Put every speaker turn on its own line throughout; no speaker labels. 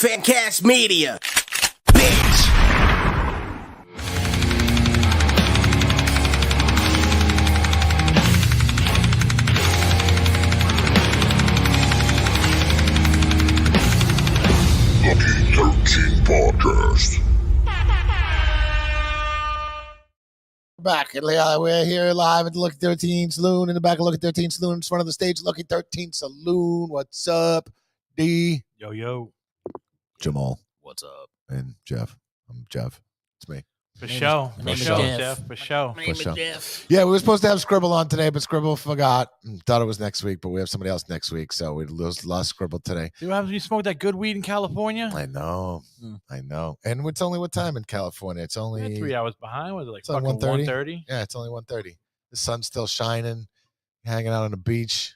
Fancast Media, bitch.
L13 Podcast.
Back. We're here live at the Lucky 13 Saloon. In the back of Lucky 13 Saloon, in front of the stage, Lucky 13 Saloon. What's up, D?
Yo.
Jamal.
What's up?
And Jeff. I'm Jeff. It's me.
For show.
my name is
Jeff. For show.
My name is
sure.
Jeff.
Yeah, we were supposed to have Scribble on today, but Scribble forgot. Thought it was next week, but we have somebody else next week, so we lost Scribble today.
See what happens when you smoke that good weed in California?
I know. I know. And it's only what time in California? It's only
We're 3 hours behind. Was it like
It's like
fucking
1:30?
1:30?
Yeah, it's only 1:30. The sun's still shining, hanging out on the beach,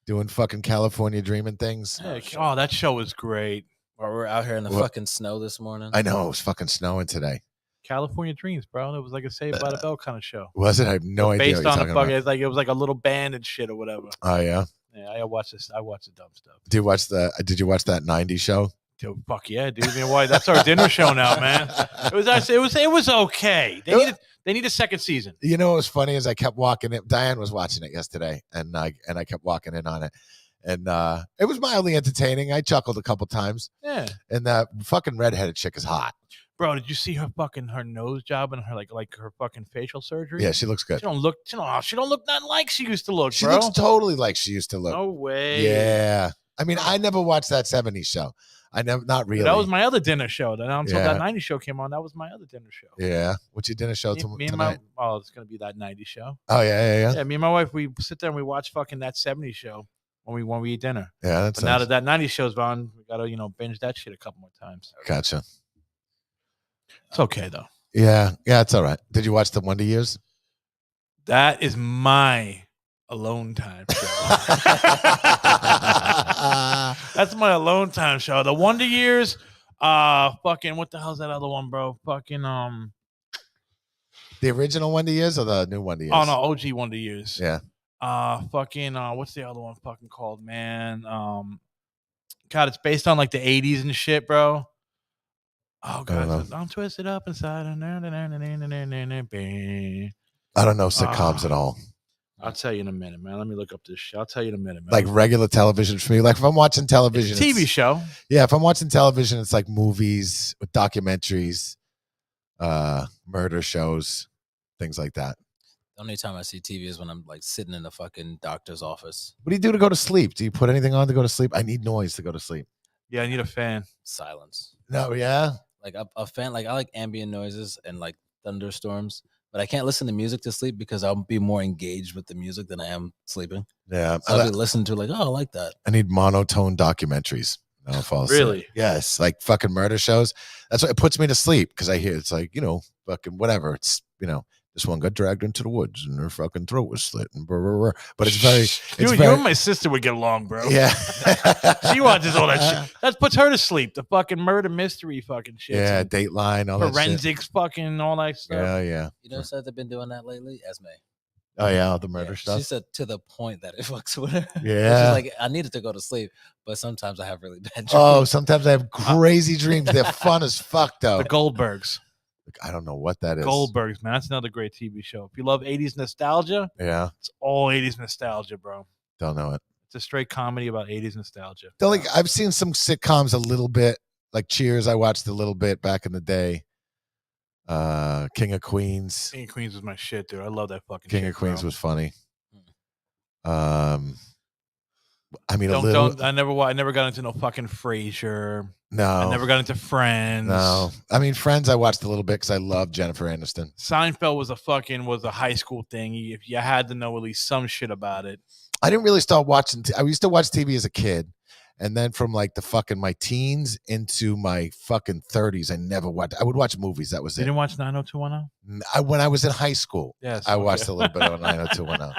doing fucking California dreaming things.
Yeah, oh, that show was great.
Or we're out here in the
What?
fucking snow this morning.
I know. It was fucking snowing today.
California Dreams, bro. It was like a Saved by the Bell kind of show.
Was it? I have no idea
Based
what you're
on
talking
the fucking,
about.
it's like it was like a little band and shit or whatever.
Oh, yeah?
Yeah, I watched this. I watched the dumb stuff.
Did you watch that 90s show?
Dude, fuck yeah, dude. You know why? That's our dinner show now, man. It was actually, it was okay. They need a second season.
You know what was funny is I kept walking it. Diane was watching it yesterday, and I kept walking in on it. And it was mildly entertaining. I chuckled a couple times.
Yeah.
And that fucking redheaded chick is hot.
Bro, did you see her nose job and her like her fucking facial surgery?
Yeah, she looks good.
She don't look nothing like she used to look,
She
bro.
looks totally like she used to look.
No way.
Yeah. I mean, I never watched that 70s show. Not really.
That was my other dinner show. Then until
Yeah.
that 90s show came on, that was my other dinner show.
Yeah. What's your dinner show
Me and
tonight?
it's gonna be that 90s show.
Oh, yeah.
Yeah, me and my wife, we sit there and we watch fucking that 70s show when we eat dinner.
Yeah, that's
But now that 90s show's on, we gotta binge that shit a couple more times.
Gotcha.
It's okay though.
Yeah, it's all right. Did you watch the Wonder Years?
That is my alone time show. That's my alone time show. The Wonder Years, fucking what the hell's that other one, bro? Fucking
The original Wonder Years or the new Wonder Years?
oh no, OG Wonder Years.
Yeah.
Fucking what's the other one fucking called, man? God, it's based on like the 80s and shit, bro. Oh god, I'm twisted up inside.
I don't know sitcoms at all.
I'll tell you in a minute, man. Let me look up this shit. I'll tell you in a minute, man.
Like regular television for me. Like if I'm watching television,
It's a TV show.
Yeah, if I'm watching television, it's like movies, documentaries, murder shows, things like that.
The only time I see TV is when I'm like sitting in the fucking doctor's office.
What do you do to go to sleep? Do you put anything on to go to sleep? I need noise to go to sleep.
Yeah, I need a fan.
Silence.
No, yeah.
Like a fan. Like I like ambient noises and like thunderstorms, but I can't listen to music to sleep because I'll be more engaged with the music than I am sleeping.
Yeah.
So I'll be listening to like, oh, I like that.
I need monotone documentaries. I don't fall asleep.
Really?
Yes, like fucking murder shows. That's what it puts me to sleep because I hear it's like, fucking whatever. It's, this one got dragged into the woods and her fucking throat was slit and blah, blah, blah. But it's very,
You and my sister would get along, bro.
yeah.
She watches all that shit. That puts her to sleep. The fucking murder mystery fucking shit.
Yeah,
And
Dateline, all that shit.
forensics, fucking all that stuff.
Yeah.
You know, said they've been doing that lately. Esme.
Oh yeah, all the murder
Yeah,
stuff.
She said to the point that it fucks with her.
Yeah.
She's like, I needed to go to sleep, but sometimes I have really bad dreams.
Oh, sometimes I have crazy dreams. They're fun as fuck, though.
The Goldbergs.
I don't know what that is.
Goldbergs, man. That's another great TV show. If you love 80s nostalgia,
Yeah,
it's all 80s nostalgia, bro.
don't know it.
It's a straight comedy about 80s nostalgia.
I've seen some sitcoms a little bit, like Cheers. I watched a little bit back in the day. King of Queens.
King of Queens was my shit, dude. I love that fucking
King
shit,
of Queens
bro.
was funny. I mean, a little.
I never got into no fucking Frasier.
No,
I never got into Friends.
No, I mean Friends. I watched a little bit because I love Jennifer Aniston.
Seinfeld was a high school thing. If you had to know at least some shit about it.
I didn't really start watching. I used to watch TV as a kid, and then from like the fucking my teens into my fucking 30s, I never watched. I would watch movies. That was
You
it.
didn't watch 90210?
When I was in high school,
Yes.
I
okay.
watched a little bit of 90210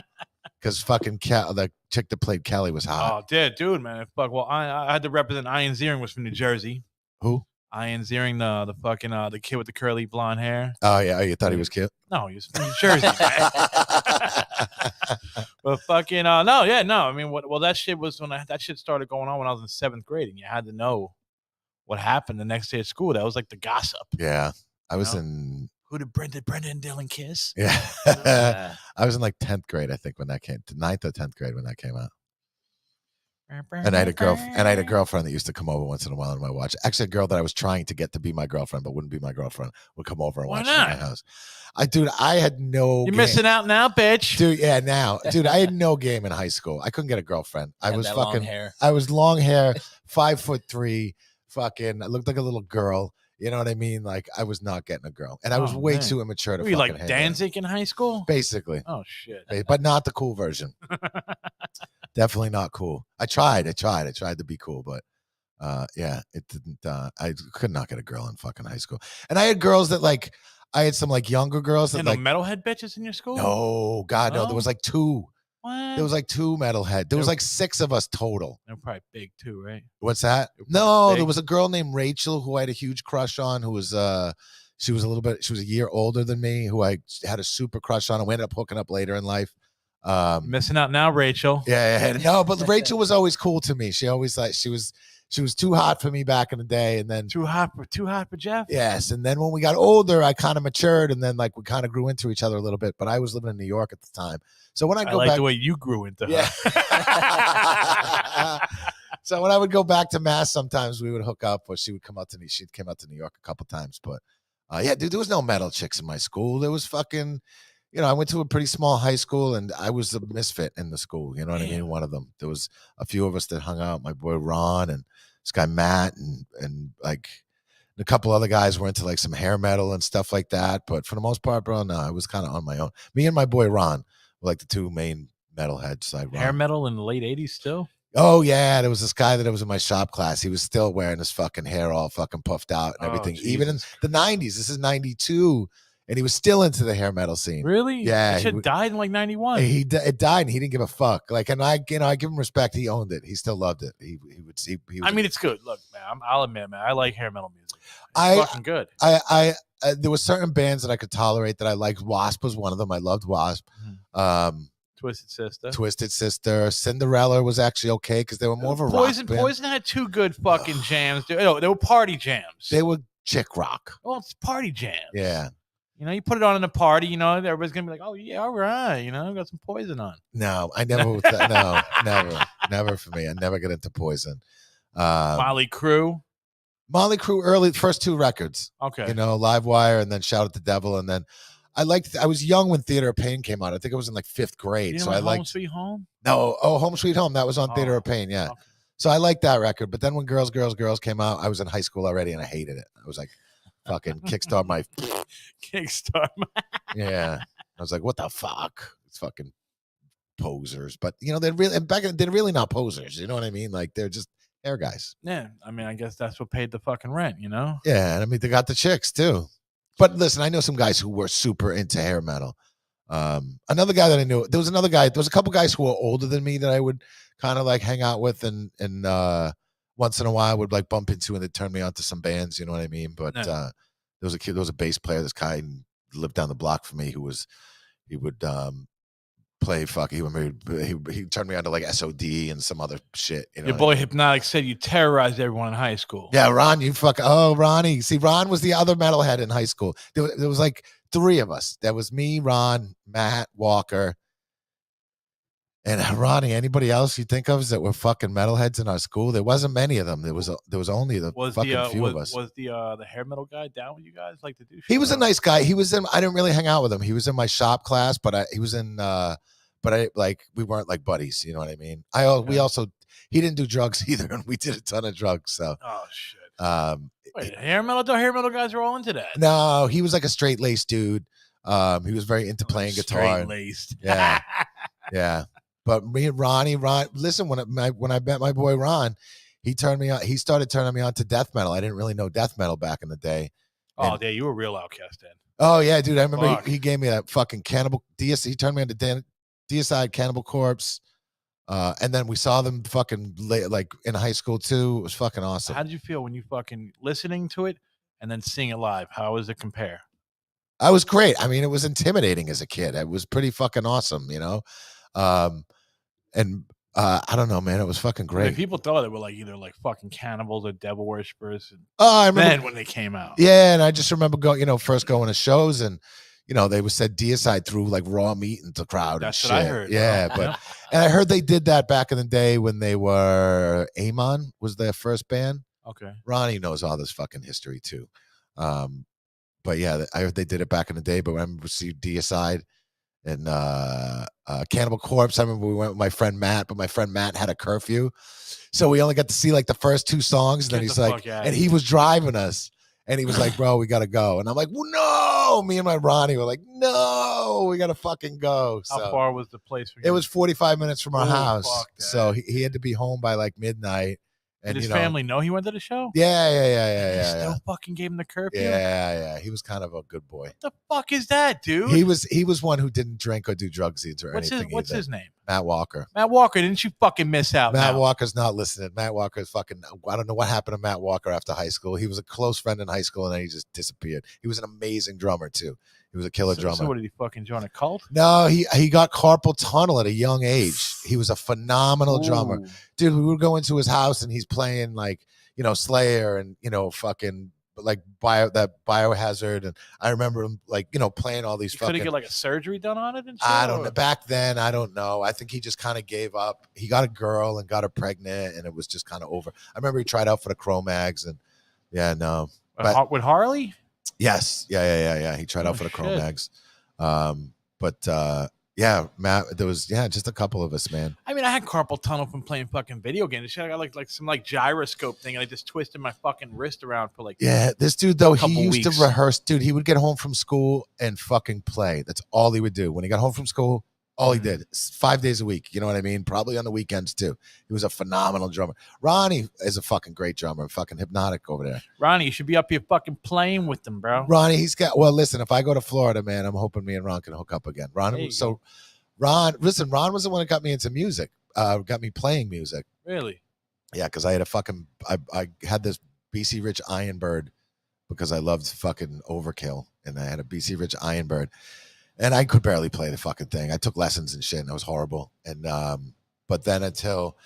because fucking the chick that played Kelly was hot.
Oh, dude, man. Fuck. Well, I had to represent Ian Ziering was from New Jersey.
Who?
Ian Ziering, the fucking the kid with the curly blonde hair.
Oh yeah, you thought he was cute.
No, he was from New Jersey. Man. But fucking no, yeah, no. I mean, that shit was that shit started going on when I was in 7th grade, and you had to know what happened the next day at school. That was like the gossip.
Yeah. I was
know?
in
Who did Brenda and Dylan kiss?
yeah.
Yeah.
I was in like 10th grade, I think, when that came to 9th or 10th grade when that came out. And I had a girlfriend that used to come over once in a while and my watch. Actually, a girl that I was trying to get to be my girlfriend, but wouldn't be my girlfriend, would come over and
Why
watch it at my
not?
house. I had no.
You're missing out now, bitch.
Dude, yeah, now, dude, I had no game in high school. I couldn't get a girlfriend. I
Had
was
that
fucking.
long hair.
I was long hair, 5'3", fucking. I looked like a little girl. You know what I mean? Like I was not getting a girl, and I was
Oh,
way
man.
too immature to.
Were you
fucking
like
hang out.
Danzig in high school?
Basically,
Oh shit.
but not the cool version. Definitely not cool. I tried to be cool, but yeah, it didn't. I could not get a girl in fucking high school, and I had girls that like. I had some like younger girls that
And
like.
no metalhead bitches in your school?
No, God, no. There was like two.
What?
There was like two metalhead. There was like 6 of us total.
They're probably big too, right?
What's that? No, there was a girl named Rachel who I had a huge crush on. Who was she was a year older than me. Who I had a super crush on. And we ended up hooking up later in life.
Missing out now, Rachel.
Yeah, no, but Rachel was always cool to me. She always like she was too hot for me back in the day, and then
Too hot for Jeff.
yes, and then when we got older, I kind of matured, and then like we kind of grew into each other a little bit. But I was living in New York at the time, so when I
I
go
like
back,
the way you grew into her.
yeah. So when I would go back to Mass, sometimes we would hook up, or she would come out to me. She came out to New York a couple times, but yeah, dude, there was no metal chicks in my school. There was fucking. You know, I went to a pretty small high school, and I was a misfit in the school. You know what I mean? One of them. There was a few of us that hung out. My boy Ron and this guy Matt, and like a couple other guys were into like some hair metal and stuff like that. But for the most part, bro, no, I was kind of on my own. Me and my boy Ron were like the two main metalheads.
Hair metal in the late 80s still?
Oh yeah, there was this guy that was in my shop class. He was still wearing his fucking hair all fucking puffed out and everything. Even in the 90s. This is 92. And he was still into the hair metal scene.
Really?
Yeah.
That shit died in like 91.
It died, and he didn't give a fuck. Like, and I give him respect. He owned it. He still loved it. He
I mean, it's good. Look, man, I'll admit, man, I like hair metal music. It's
I-
fucking good.
there were certain bands that I could tolerate that I liked. Wasp was one of them. I loved Wasp. Twisted Sister. Cinderella was actually okay because they were more of a rock band.
Poison had two good fucking jams. They were party jams.
They were chick rock.
Well, it's party jams.
Yeah.
You know, you put it on in a party, you know, everybody's going to be like, oh, yeah, all right. You know, got some Poison on.
No, I never. No, never for me. I never get into Poison.
Motley Crue.
Motley Crue, early first 2 records.
Okay.
You know, Live Wire, and then Shout at the Devil, and then I was young when Theater of Pain came out. I think I was in like 5th grade. So I liked
Home Sweet Home?
No, Home Sweet Home. That was on Theater of Pain, yeah.
Okay.
So I liked that record. But then when Girls came out, I was in high school already and I hated it. I was like, fucking kickstart my yeah. I was like, what the fuck? It's fucking posers. But you know, they're really not posers. You know what I mean? Like they're just hair guys.
Yeah. I mean, I guess that's what paid the fucking rent, you know?
Yeah, and I mean they got the chicks too. But listen, I know some guys who were super into hair metal. Another guy that I knew, there was a couple guys who were older than me that I would kind of like hang out with and once in a while I would like bump into, and they'd turn me on to some bands, you know what I mean? But there was a bass player, this guy lived down the block from me he would play he turned me on to like SOD and some other shit. You know
Your boy Hypnotic said you terrorized everyone in high school.
Yeah, Ron, Ronnie. See, Ron was the other metalhead in high school. There was like 3 of us. There was me, Ron, Matt, Walker, and Ronnie. Anybody else you think of that were fucking metalheads in our school? There wasn't many of them. There was only the few of us.
Was the hair metal guy down with you guys? Like to do shit?
He was a nice guy. I didn't really hang out with him. He was in my shop class, but he was in we weren't like buddies, you know what I mean? He didn't do drugs either, and we did a ton of drugs. So
oh shit.
Wait,
hair metal guys are all into that.
No, he was like a straight laced dude. He was very into playing guitar.
Straight laced.
Yeah. Yeah. But me and Ron, listen, when I met my boy Ron, he started turning me on to death metal. I didn't really know death metal back in the day.
Oh, yeah, you were a real outcast then.
Oh yeah, dude. I remember he gave me that fucking Cannibal DS. He turned me on to Deicide, Cannibal Corpse. And then we saw them fucking like in high school too. It was fucking awesome.
How did you feel when you fucking listening to it and then seeing it live? How does it compare?
I was great. I mean, it was intimidating as a kid. It was pretty fucking awesome, you know? And I don't know, man. It was fucking
I mean,
great.
people thought they were like either like fucking cannibals or devil worshippers. And
Oh, I remember.
then when they came out,
Yeah, and I just remember first going to shows, and they would said deicide threw like raw meat into the crowd.
That's
and
what I
shit.
heard.
Yeah,
Bro.
but
Yep.
and I heard they did that back in the day when they were Amon was their first band.
Okay.
Ronnie knows all this fucking history too. But yeah, I heard they did it back in the day. But I remember see deicide and Cannibal Corpse. I remember we went with my friend Matt, but my friend Matt had a curfew, so we only got to see like the first 2 songs. And then he's like, and he was driving us, and he was like, "Bro, we gotta go." And I'm like, "Well, no." Me and my Ronnie were like, "No, we gotta fucking go."
How
So
far was the place? For you?
it was 45 minutes from our house,
fuck that.
so he had to be home by like midnight. And
Did his family know he went to the show?
Yeah.
They still fucking gave him the curfew.
Yeah. He was kind of a good boy.
What the fuck is that, dude?
He was one who didn't drink or do drugs either.
What's his name?
Matt Walker.
Matt Walker. Didn't you fucking miss out?
Matt
now?
Walker's not listening. Matt Walker's fucking. I don't know what happened to Matt Walker after high school. He was a close friend in high school, and then he just disappeared. He was an amazing drummer too. He was a killer drummer.
So what, did he fucking join a cult?
No, he got carpal tunnel at a young age. He was a phenomenal drummer, dude. We would go into his house, and he's playing like Slayer and fucking like Biohazard, and I remember him like playing all these.
Could he get like a surgery done on it? And shit,
I don't know. Back then, I don't know. I think he just kind of gave up. He got a girl and got her pregnant, and it was just kind of over. I remember he tried out for the Cro-Mags, and no.
With Harley?
Yes, yeah. He tried out for the Cro-Mags, yeah, Matt. There was just a couple of us, man.
I mean, I had carpal tunnel from playing fucking video games. Shit, I got like some like gyroscope thing, and I just twisted my fucking wrist around for like.
Yeah, this dude though, he used
weeks.
to rehearse. Dude, he would get home from school and fucking play. That's all he would do. When he got home from school, all he did 5 days a week. You know what I mean? Probably on the weekends too. He was a phenomenal drummer. Ronnie is a fucking great drummer. Fucking hypnotic over there.
Ronnie, you should be up here fucking playing with them, bro.
Ronnie, listen, if I go to Florida, man, I'm hoping me and Ron can hook up again. Ron was Ron was the one that got me into music. Got me playing music.
Really?
Yeah, because I had I had this BC Rich Ironbird because I loved fucking Overkill, and I had a BC Rich Ironbird. And I could barely play the fucking thing. I took lessons and shit, and it was horrible. And but then until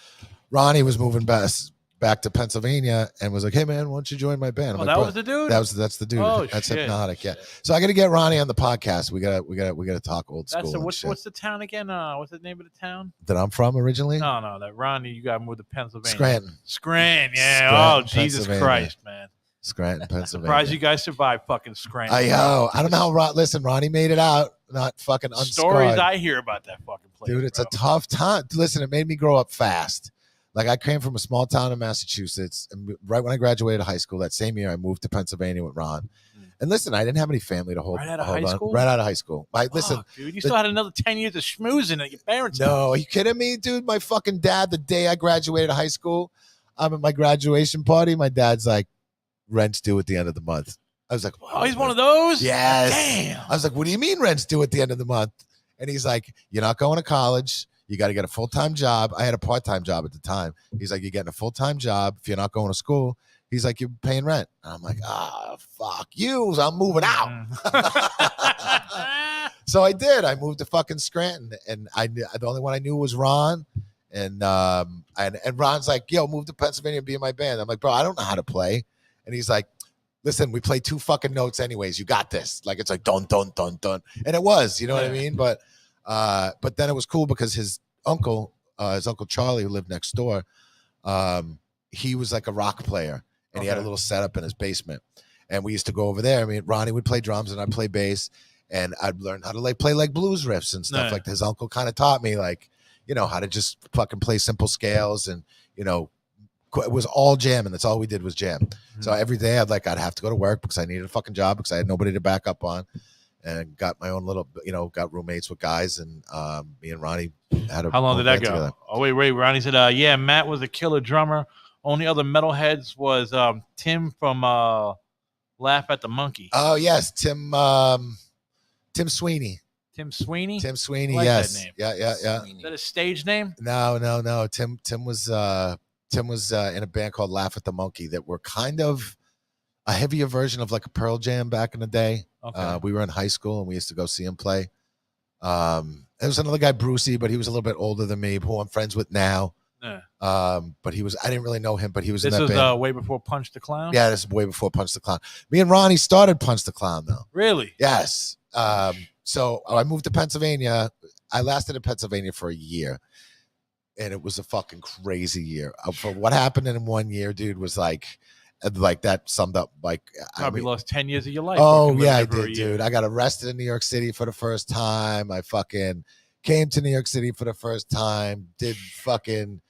Ronnie was moving back to Pennsylvania and was like, "Hey man, why don't you join my band?" I'm like,
that was the dude.
That's the dude.
Oh,
that's
shit.
hypnotic. Yeah. So I got to get Ronnie on the podcast. We got to talk old school.
What's the town again? What's the name of the town
that I'm from originally?
No, that Ronnie. You got to move to Pennsylvania.
Scranton.
Yeah.
Scranton,
Jesus Christ, man.
Scranton, Pennsylvania.
Surprised you guys survived fucking Scranton.
I don't know how listen, Ronnie made it out, not fucking unscarred.
Stories I hear about that fucking place.
Dude, it's a tough time. Listen, it made me grow up fast. Like I came from a small town in Massachusetts, and right when I graduated high school, that same year I moved to Pennsylvania with Ron. And listen, I didn't have any family to hold.
Right out of high school?
Right out of high school. Listen,
dude, you still had another 10 years of schmoozing at your parents'
No,
house.
are you kidding me, dude? My fucking dad, the day I graduated high school, I'm at my graduation party. My dad's like, rent's due at the end of the month. I was like,
oh, he's one of those?
Yes.
Damn.
I was like, what do you mean rent's due at the end of the month? And he's like, you're not going to college. You got to get a full-time job. I had a part-time job at the time. He's like, you're getting a full-time job. If you're not going to school, he's like, you're paying rent. And I'm like, fuck you. I'm moving out. So I did. I moved to fucking Scranton, and the only one I knew was Ron. And Ron's like, yo, move to Pennsylvania and be in my band. I'm like, bro, I don't know how to play. And he's like, listen, we play 2 fucking notes anyways. You got this. Like, it's like, dun, dun, dun, dun. And it was, you know what I mean? But then it was cool because his uncle Charlie, who lived next door, he was like a rock player, and he had a little setup in his basement. And we used to go over there. I mean, Ronnie would play drums and I'd play bass, and I'd learn how to play like blues riffs and stuff. Like his uncle kind of taught me, like, how to just fucking play simple scales, and it was all jam, and that's all we did was jam. Mm-hmm. So every day I'd have to go to work because I needed a fucking job because I had nobody to back up on, and got my own little, got roommates with guys, and me and Ronnie had a.
How long did that go?
Together.
Oh wait, Ronnie said, yeah, Matt was a killer drummer. Only other metalheads was Tim from Laugh at the Monkey.
Oh yes, Tim Sweeney.
Tim Sweeney?
Tim Sweeney,
like
yes.
That name.
Yeah.
Is that a stage name?
No. Tim was in a band called Laugh at the Monkey that were kind of a heavier version of like a Pearl Jam back in the day. Okay. We were in high school and we used to go see him play. There was another guy, Brucey, but he was a little bit older than me, who I'm friends with now.
Yeah.
But I didn't really know him, but he was
This
in that
was
band.
way before Punch the Clown.
Yeah, this is way before Punch the Clown. Me and Ronnie started Punch the Clown, though.
Really?
Yes. So I moved to Pennsylvania. I lasted in Pennsylvania for a year, and it was a fucking crazy year. For what happened in 1 year, dude, was like that summed up like
Probably lost 10 years of your life.
Oh
fucking
yeah, I
living there for a
did,
year.
dude. I got arrested in New York City for the first time. I fucking came to New York City for the first time. Did fucking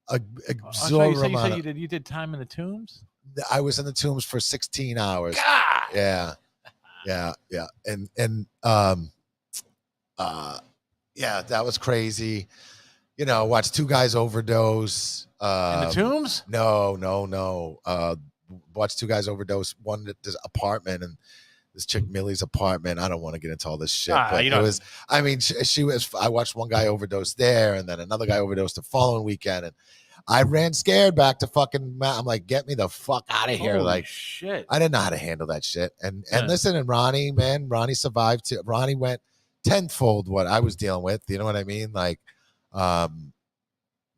I
absorb
thought you
amount
said you did time in the Tombs.
I was in the Tombs for 16 hours.
God.
Yeah. And yeah, that was crazy. You know, watched two guys overdose.
In the Tombs?
No. Watched two guys overdose. One at this apartment and this chick Millie's apartment. I don't want to get into all this shit, but it was. I mean, she was. I watched one guy overdose there, and then another guy overdosed the following weekend, and I ran scared back to fucking. I'm like, get me the fuck out of here!
Holy
like,
shit.
I didn't know how to handle that shit. And
Yeah.
listen, and Ronnie survived too. Ronnie went tenfold what I was dealing with. You know what I mean? Like,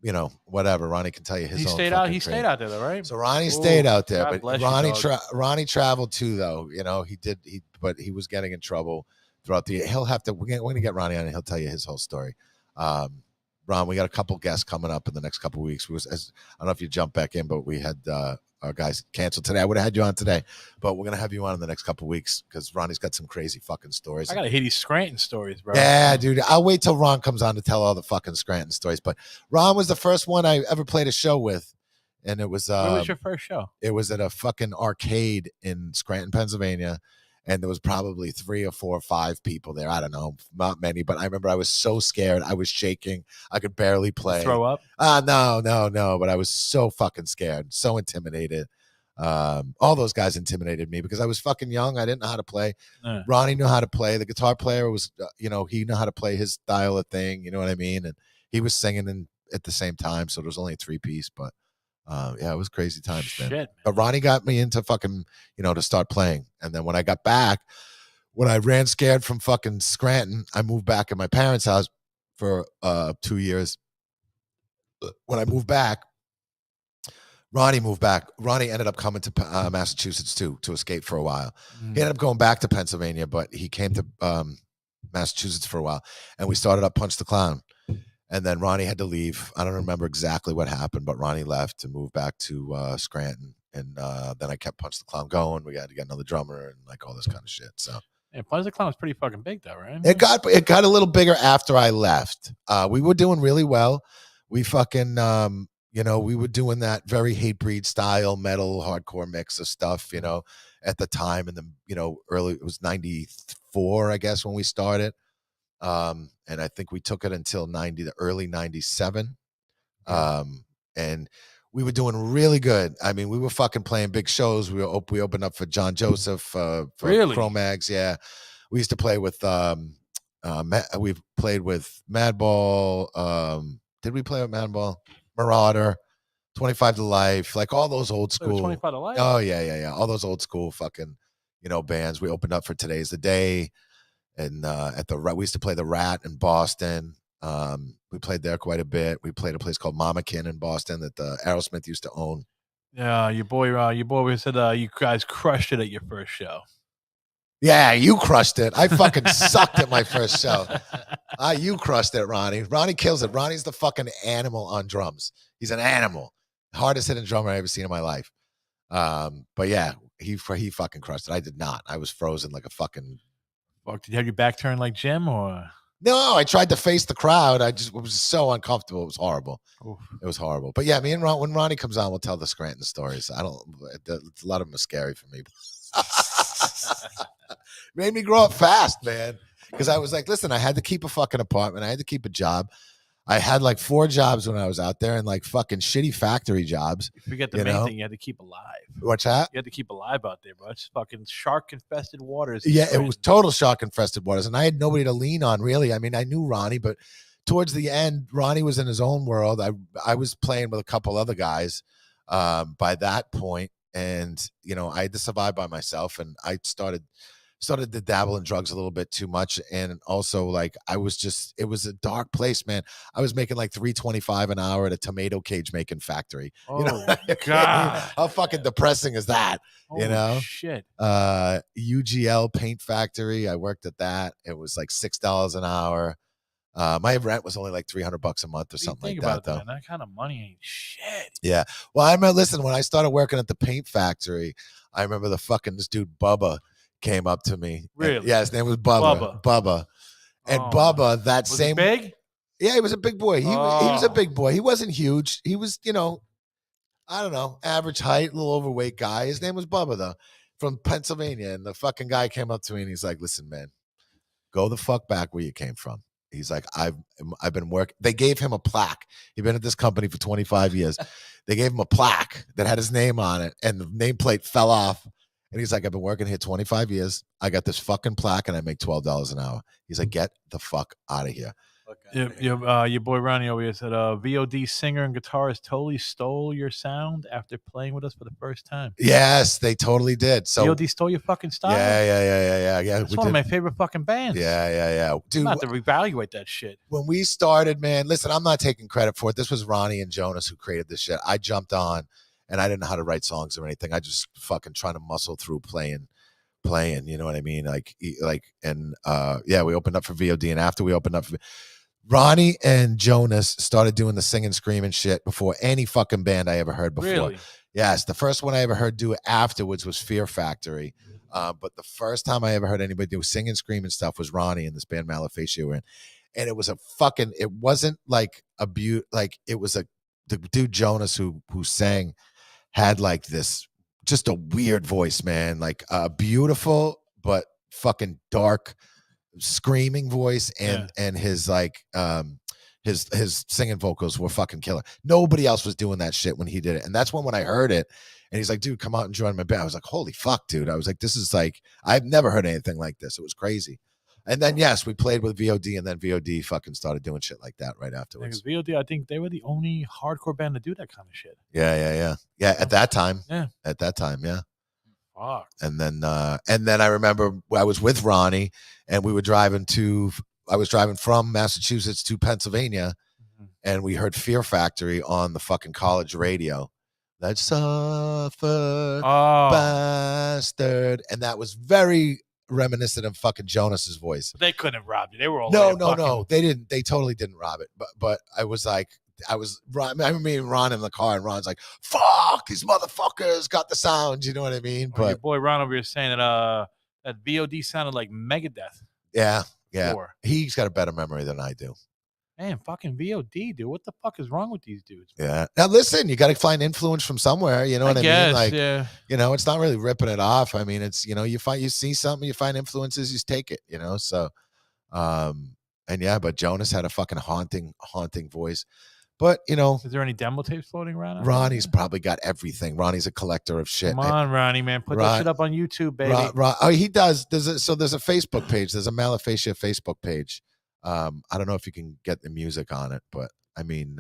you know, whatever. Ronnie can tell you his.
He
own
stayed out.
fucking
He
crazy.
stayed out there, though, right?
So Ronnie
Ooh,
stayed out there,
God
but
bless you,
Ronnie traveled too, though. You know, but he was getting in trouble throughout the. He'll have to. We're gonna get Ronnie on, and he'll tell you his whole story. Ron, we got a couple guests coming up in the next couple of weeks. I don't know if you jump back in, but we had our guys canceled today. I would have had you on today, but we're gonna have you on in the next couple of weeks because Ronnie's got some crazy fucking stories.
I gotta hear these Scranton stories, bro.
Yeah, dude. I'll wait till Ron comes on to tell all the fucking Scranton stories. But Ron was the first one I ever played a show with, and it was.
Where was your first show?
It was at a fucking arcade in Scranton, Pennsylvania. And there was probably 3 or 4 or 5 people there. I don't know, not many, but I remember I was so scared. I was shaking. I could barely play.
Throw up?
No. But I was so fucking scared, so intimidated. All those guys intimidated me because I was fucking young. I didn't know how to play. Ronnie knew how to play. The guitar player was, he knew how to play his style of thing. You know what I mean? And he was singing at the same time. So there was only a 3-piece, but yeah, it was crazy times, man. But Ronnie got me into fucking, to start playing. And then when I got back, when I ran scared from fucking Scranton, I moved back at my parents' house for 2 years. When I moved back, Ronnie moved back. Ronnie ended up coming to Massachusetts too to escape for a while. He ended up going back to Pennsylvania, but he came to Massachusetts for a while, and we started up Punch the Clown. And then Ronnie had to leave. I don't remember exactly what happened, but Ronnie left and moved back to Scranton. And then I kept Punch the Clown going. We had to get another drummer and like all this kind of shit. So
yeah, Punch the Clown was pretty fucking big, though, right?
It got a little bigger after I left. We were doing really well. We fucking we were doing that very Hatebreed style metal hardcore mix of stuff. At the time, and then early it was 94, I guess, when we started. And I think we took it until the early 97. And we were doing really good. I mean, we were fucking playing big shows. We opened up for John Joseph, for Cro-Mags. Yeah. We used to play with, we've played with Madball. Did we play with Madball? Marauder, 25 to Life, like all those old school.
25 to Life?
Oh yeah. All those old school fucking, bands. We opened up for Today's the Day. And we used to play the Rat in Boston. We played there quite a bit. We played a place called Mamakin in Boston that Aerosmith used to own.
Yeah, your boy said you guys crushed it at your first show.
Yeah, you crushed it. I fucking sucked at my first show. You crushed it, Ronnie. Ronnie kills it. Ronnie's the fucking animal on drums. He's an animal. Hardest hitting drummer I've ever seen in my life. But yeah, he fucking crushed it. I did not. I was frozen like a fucking.
Fuck, did you have your back turned like Jim or?
No, I tried to face the crowd. It was so uncomfortable. It was horrible. Oof. It was horrible. But yeah, me and when Ronnie comes on, we'll tell the Scranton stories. A lot of them are scary for me. Made me grow up fast, man. Because I was like, listen, I had to keep a fucking apartment. I had to keep a job. I had like 4 jobs when I was out there and like fucking shitty factory jobs.
You forget the main thing you had to keep alive.
What's that?
You had to keep alive out there, bro. It's fucking shark-infested waters.
Yeah, it was total shark-infested waters. And I had nobody to lean on, really. I mean, I knew Ronnie, but towards the end, Ronnie was in his own world. I was playing with a couple other guys by that point. And, I had to survive by myself. And I started started to dabble in drugs a little bit too much, and also like it was a dark place, man. I was making like $3.25 an hour at a tomato cage making factory. You know,
Oh, God.
how fucking depressing is that? You
Holy
know,
shit.
UGL paint factory. I worked at that. It was like $6 an hour. My rent was only like $300 a month or something like that, though.
That kind of money ain't shit.
Yeah. Well, I remember, listen, when I started working at the paint factory, I remember this dude, Bubba, came up to me.
Really?
And, yeah, his name was Bubba. Bubba. And
Oh,
Bubba, that
was
same.
he big?
Yeah, he was a big boy. He was a
Oh.
big boy. He wasn't huge. He was, I don't know, average height, a little overweight guy. His name was Bubba, though, from Pennsylvania. And the fucking guy came up to me and he's like, listen, man, go the fuck back where you came from. He's like, I've been working. They gave him a plaque. He'd been at this company for 25 years. They gave him a plaque that had his name on it, and the nameplate fell off. And he's like, I've been working here 25 years. I got this fucking plaque, and I make $12 an hour. He's like, get the fuck out of here.
Your boy Ronnie over here said, VOD singer and guitarist totally stole your sound after playing with us for the first time.
Yes, they totally did. So
VOD stole your fucking style?
Yeah.
That's one of my favorite fucking bands.
Yeah. Dude,
I'm about to reevaluate that shit.
When we started, man, listen, I'm not taking credit for it. This was Ronnie and Jonas who created this shit. I jumped on, and I didn't know how to write songs or anything. I just fucking trying to muscle through playing, you know what I mean? We opened up for VOD, and after we opened up for Ronnie and Jonas started doing the singing, screaming shit before any fucking band I ever heard before.
Really?
Yes, the first one I ever heard do it afterwards was Fear Factory. But the first time I ever heard anybody do singing, screaming stuff was Ronnie and this band Malefacia were in. And it was it wasn't like it was the dude Jonas who sang had like this, just a weird voice, man, like beautiful, but fucking dark, screaming voice, and his like his singing vocals were fucking killer. Nobody else was doing that shit when he did it. And that's when I heard it, and he's like, dude, come out and join my band. I was like, holy fuck, dude. I was like, this is like, I've never heard anything like this. It was crazy. And then yes, we played with VOD, and then VOD fucking started doing shit like that right afterwards.
VOD, I think they were the only hardcore band to do that kind of shit.
Yeah. At that time. Yeah.
Fuck.
And then I remember I was with Ronnie, and we were I was driving from Massachusetts to Pennsylvania, and we heard Fear Factory on the fucking college radio. That suffered bastard. And that was very reminiscent of fucking Jonas's voice.
They couldn't have robbed you. They were all
no. They didn't. They totally didn't rob it. But I was like, I remember me and Ron in the car, and Ron's like, fuck, these motherfuckers got the sound. You know what I mean? But
your boy Ron over here saying that that VOD sounded like Megadeth.
Yeah. He's got a better memory than I do.
Man, fucking VOD, dude. What the fuck is wrong with these dudes?
Yeah. Now listen, you got to find influence from somewhere. You know what I mean? Like, it's not really ripping it off. I mean, it's, you see something, you find influences, you take it, So, but Jonas had a fucking haunting voice. But,
is there any demo tapes floating around?
Ronnie's probably got everything. Ronnie's a collector of shit.
Come on, Ronnie, man. Put that shit up on YouTube, baby.
He does. There's a Facebook page. There's a Malefacia Facebook page. I don't know if you can get the music on it, but I mean,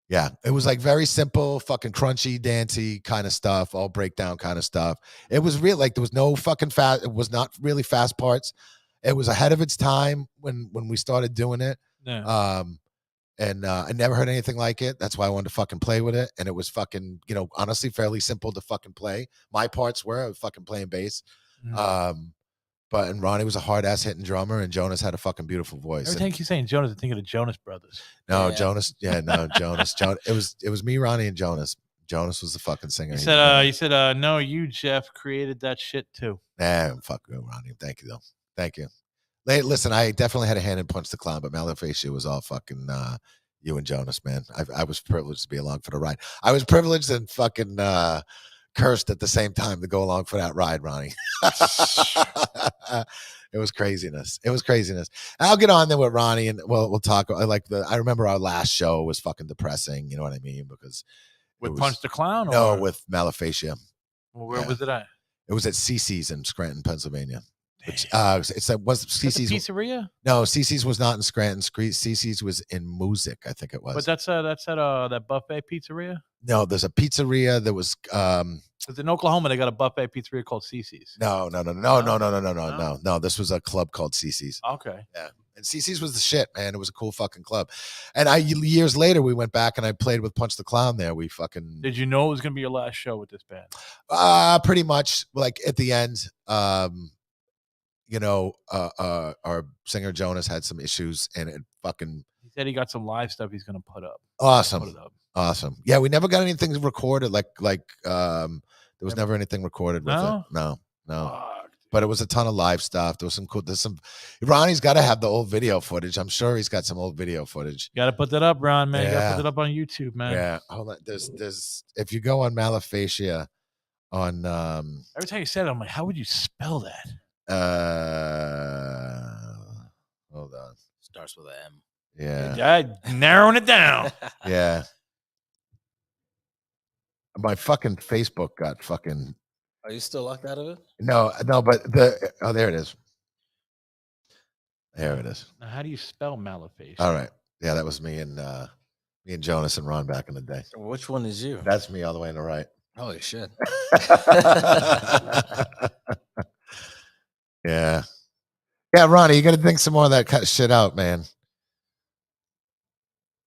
it was like very simple, fucking crunchy, dancey kind of stuff, all breakdown kind of stuff. It was real. Like there was no fucking fast. It was not really fast parts. It was ahead of its time when we started doing it.
Yeah.
And I never heard anything like it. That's why I wanted to fucking play with it. And it was fucking, honestly, fairly simple to fucking play. My parts were I was fucking playing bass. And Ronnie was a hard ass hitting drummer, and Jonas had a fucking beautiful voice.
Every time you keep saying Jonas, I think of the Jonas Brothers.
No, Jonas. Yeah, no, Jonas. It was me, Ronnie, and Jonas. Jonas was the fucking singer.
You said, no, you, Jeff, created that shit too.
Fuck you, Ronnie. Thank you, though. Thank you. Listen, I definitely had a hand in Punch the Clown, but Malefacia was all fucking you and Jonas, man. I was privileged to be along for the ride. I was privileged and fucking cursed at the same time to go along for that ride, Ronnie. It was craziness. I'll get on there with Ronnie, and we'll talk. I remember our last show was fucking depressing. You know what I mean? Because
with Punch the Clown,
no, with Malefacia.
Well, where was it at?
It was at CC's in Scranton, Pennsylvania. Which it's that was CC's
pizzeria?
No, CC's was not in Scranton. CC's was in Music, I think it was.
But that's that buffet pizzeria.
No, there's a pizzeria that was
Because in Oklahoma they got a buffet pizzeria called CC's.
no. This was a club called CC's.
Okay.
Yeah. And CC's was the shit, man. It was a cool fucking club. And years later we went back and I played with Punch the Clown there. We fucking
Did you know it was gonna be your last show with this band?
pretty much like at the end. Our singer Jonas had some issues and it fucking
He said he got some live stuff he's gonna put up.
awesome.
Put it up.
Awesome. Yeah, we never got anything recorded there was never anything recorded with it. No.
Fuck,
But it was a ton of live stuff. There's some Ronnie's got to have the old video footage. I'm sure he's got some old video footage.
You gotta put that up, Ron, man. You
Yeah.
gotta put that up on YouTube, man.
Yeah. Hold on. There's if you go on Malaphasia on
Every time you said it, I'm like, how would you spell that?
hold on.
Starts with an M.
Yeah.
Narrowing it down.
Yeah. My fucking Facebook got fucking
Are you still locked out of it?
no, but there it is. There it is.
Now, how do you spell Malaphasia?
All right. Yeah, that was me and Jonas and Ron back in the day.
So which one is you?
That's me all the way on the right.
Holy shit.
Yeah. Yeah, Ronnie, you got to think some more of that cut shit out, man.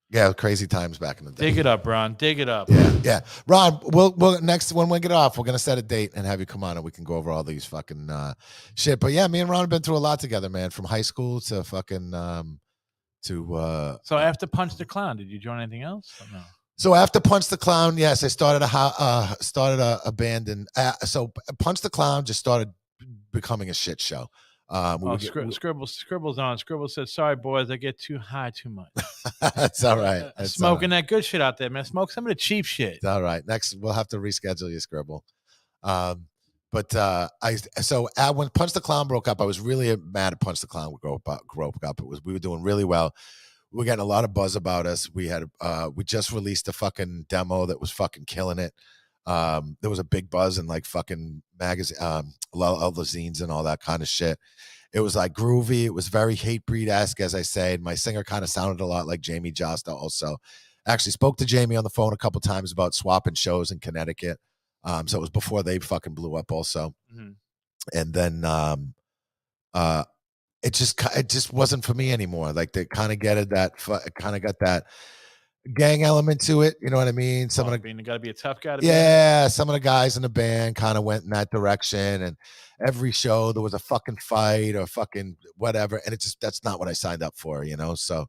Yeah, crazy times back in the day.
Dig it up, Ron. Dig it up.
Yeah. Ron, we'll next when we get off, we're gonna set a date and have you come on and we can go over all these fucking shit. But yeah, me and Ron have been through a lot together, man. From high school to fucking
So after Punch the Clown, did you join anything else? Or no?
So after Punch the Clown, yes, I started a band, and so Punch the Clown just started becoming a shit show.
Scribble's on. Scribble said, "Sorry, boys, I get too high too much."
That's all right. That's
Smoking that good shit out there, man. Smoke some of the cheap shit.
It's all right. Next, we'll have to reschedule you, Scribble. When Punch the Clown broke up, I was really mad at Punch the Clown broke up. We were doing really well. We were getting a lot of buzz about us. We just released a fucking demo that was fucking killing it. There was a big buzz in like fucking magazine, all the zines and all that kind of shit. It was like groovy. It was very Hatebreed-esque, as I said. My singer kind of sounded a lot like Jamie Josta also. Actually spoke to Jamie on the phone a couple times about swapping shows in Connecticut. So it was before they fucking blew up also. Mm-hmm. And then it just wasn't for me anymore. Like they kind of got that gang element to it, you know what I mean?
You got to be a tough guy.
Some of the guys in the band kind of went in that direction, and every show there was a fucking fight or fucking whatever, and that's not what I signed up for, you know. So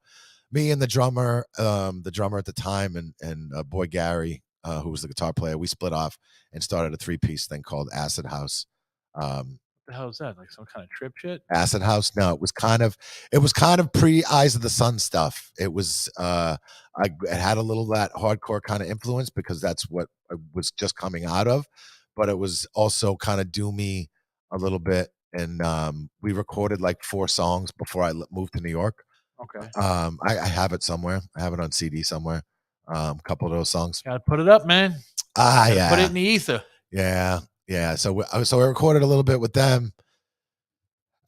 me and the drummer at the time, and boy Gary, who was the guitar player, we split off and started a 3-piece thing called Acid House.
What the hell is that? Like some kind of trip shit?
Acid House? No, it was kind of pre Eyes of the Sun stuff. It was it had a little that hardcore kind of influence because that's what I was just coming out of, but it was also kind of doomy a little bit. And we recorded like 4 songs before I moved to New York.
Okay.
I have it somewhere. I have it on CD somewhere. A couple of those songs.
Gotta put it up, man.
Yeah.
Put it in the ether.
Yeah. Yeah. So I recorded a little bit with them.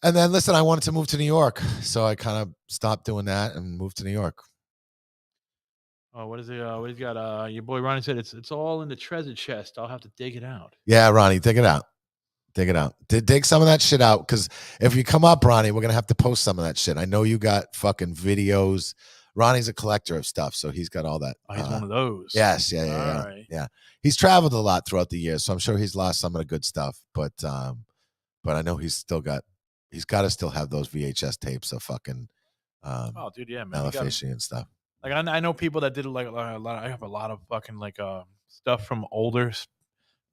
And then listen, I wanted to move to New York. So I kind of stopped doing that and moved to New York.
Oh, what is it? What he's got? Your boy Ronnie said it's all in the treasure chest. I'll have to dig it out.
Yeah, Ronnie, dig it out. Dig it out. Dig some of that shit out. Because if you come up, Ronnie, we're gonna have to post some of that shit. I know you got fucking videos. Ronnie's a collector of stuff, so he's got all that.
Oh, he's one of those.
Yes, yeah. Right. Yeah. He's traveled a lot throughout the years, so I'm sure he's lost some of the good stuff. But I know he's got to still have those VHS tapes of fucking
oh, dude, yeah, man.
Malaphasia and stuff.
Like I know people that did like a lot. I have a lot of fucking like stuff from older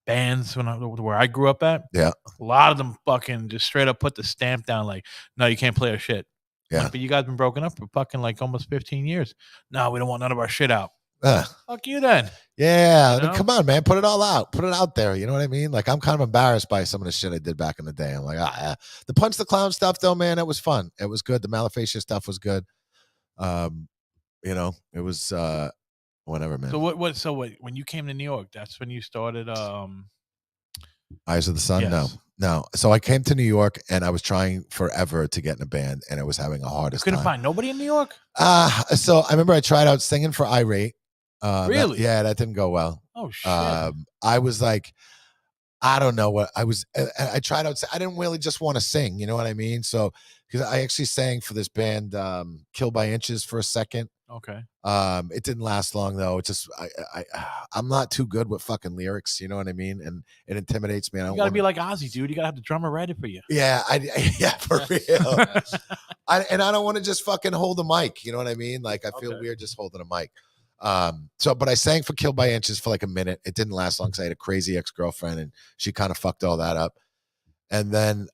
bands where I grew up at.
Yeah,
a lot of them fucking just straight up put the stamp down like, no, you can't play our shit.
Yeah,
like, but you guys been broken up for fucking like almost 15 years. No, we don't want none of our shit out. Fuck you then.
Yeah, you know? Come on, man, put it all out. Put it out there. You know what I mean? Like I'm kind of embarrassed by some of the shit I did back in the day. I'm like, the Punch the Clown stuff though, man, it was fun. It was good. The Malaphasia stuff was good. You know, it was whatever, man.
So what when you came to New York, that's when you started
Eyes of the Sun?
Yes.
No. No. So I came to New York and I was trying forever to get in a band and I was having a hardest
Couldn't
time.
find nobody in New York.
So I remember I tried out singing for Irate.
Really?
That didn't go well.
Oh shit.
I was like, I don't know what I was. I tried out. I didn't really just want to sing. You know what I mean? So because I actually sang for this band, Kill by Inches, for a second.
Okay.
It didn't last long though. It just I'm not too good with fucking lyrics. You know what I mean? And it intimidates me. I
You
don't
gotta
wanna,
be like Ozzy, dude. You gotta have the drummer ready for you.
yeah, yeah, for real. I don't want to just fucking hold a mic. You know what I mean? Like I feel weird just holding a mic. But I sang for Kill by Inches for like a minute. It didn't last long because I had a crazy ex-girlfriend and she kind of fucked all that up. And then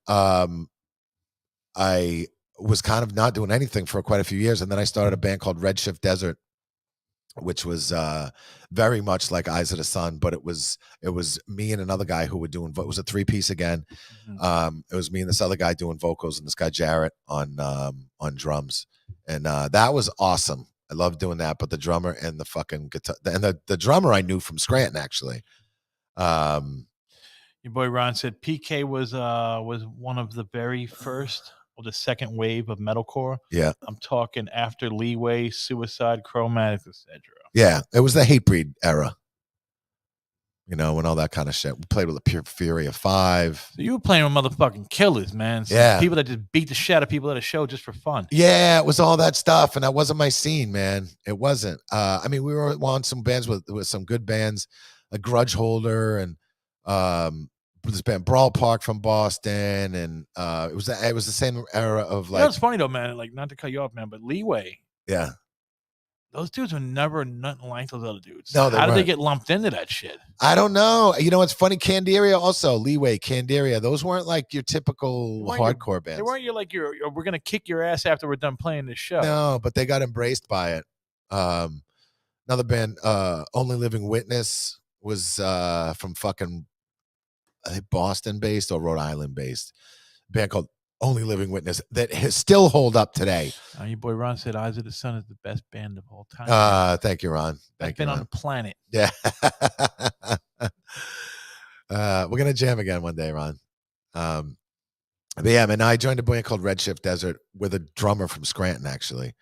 I was kind of not doing anything for quite a few years. And then I started a band called Redshift Desert, which was very much like Eyes of the Sun, but it was me and another guy who were doing. It was a 3-piece again. It was me and this other guy doing vocals, and this guy Jarrett on drums, and that was awesome. I loved doing that. But the drummer and the fucking guitar, and the drummer I knew from Scranton actually.
Your boy Ron said PK was one of the very first or the second wave of metalcore.
Yeah.
I'm talking after Leeway, Suicide, Chromatics, etc.
Yeah, it was the Hatebreed era. You know, and all that kind of shit. We played with the Pure Fury of 5.
So you were playing with motherfucking killers, man. So
Yeah.
People that just beat the shit out of people at a show just for fun.
Yeah, it was all that stuff, and that wasn't my scene, man. It wasn't. I mean, we were on some bands with some good bands, a Grudge Holder, and this band Brawl Park from Boston, and it was the same era of like.
You know, it's funny though, man. Like, not to cut you off, man, but Leeway.
Yeah.
Those dudes were never nothing like those other dudes.
No,
how did they get lumped into that shit?
I don't know. You know, it's funny. Candiria also, Leeway, Candiria. Those weren't like your typical hardcore bands.
They weren't we're gonna kick your ass after we're done playing this show.
No, but they got embraced by it. Another band, Only Living Witness, was from fucking I think Boston based or Rhode Island based. A band called Only Living Witness that still hold up today.
Your boy Ron said Eyes of the Sun is the best band of all time.
Thank you, Ron. Thank you,
been
Ron.
on the planet.
Yeah. We're gonna jam again one day, Ron. But yeah, man, I joined a band called Redshift Desert with a drummer from Scranton, actually.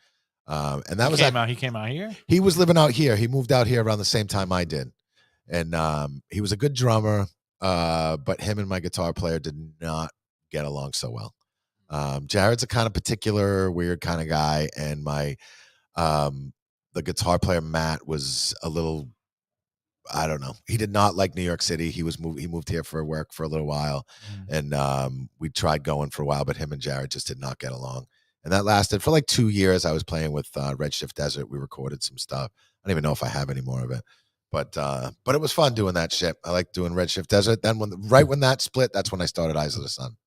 And that
he came out here.
He was living out here. He moved out here around the same time I did, and he was a good drummer. But him and my guitar player did not get along so well. Jared's a kind of particular, weird kind of guy, and my the guitar player Matt was a little, I don't know. He did not like New York City. He moved here for work for a little while, and we tried going for a while, but him and Jared just did not get along, and that lasted for like 2 years. I was playing with Redshift Desert. We recorded some stuff. I don't even know if I have any more of it. But it was fun doing that shit. I like doing Redshift Desert. Then when that split, that's when I started Eyes of the Sun.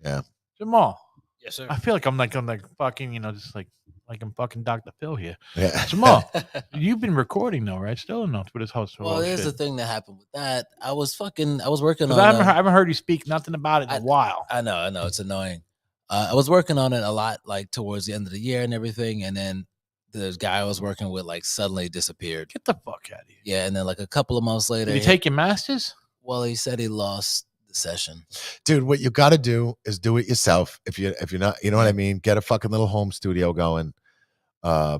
Yeah.
Jamal.
Yes, sir.
I feel like I'm like fucking, just like I'm fucking Dr. Phil here.
Yeah.
Jamal, you've been recording though, right? Still enough with his host.
Well, here's the thing that happened with that. I was working on.
I haven't heard you speak nothing about it in a while.
I know, it's annoying. I was working on it a lot, like towards the end of the year and everything, and then the guy I was working with like suddenly disappeared.
Get the fuck out of here.
Yeah, and then like a couple of months later,
did he take your masters?
Well, he said he lost the session.
Dude, what you got to do is do it yourself. If you're not, you know what I mean. Get a fucking little home studio going. I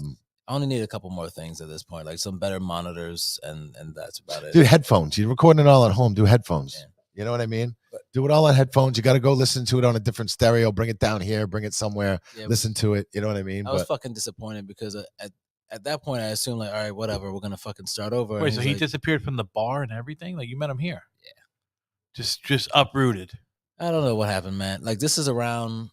only need a couple more things at this point, like some better monitors, and that's about it.
Dude, headphones. You're recording it all at home. Do headphones. Yeah. You know what I mean?
But,
do it all on headphones. You got to go listen to it on a different stereo. Bring it down here. Bring it somewhere. Yeah, listen to it. You know what I mean?
I was fucking disappointed because at that point I assumed like, all right, whatever, we're gonna fucking start over.
Wait, so he disappeared from the bar and everything? Like you met him here?
Yeah.
Just uprooted.
I don't know what happened, man. Like this is around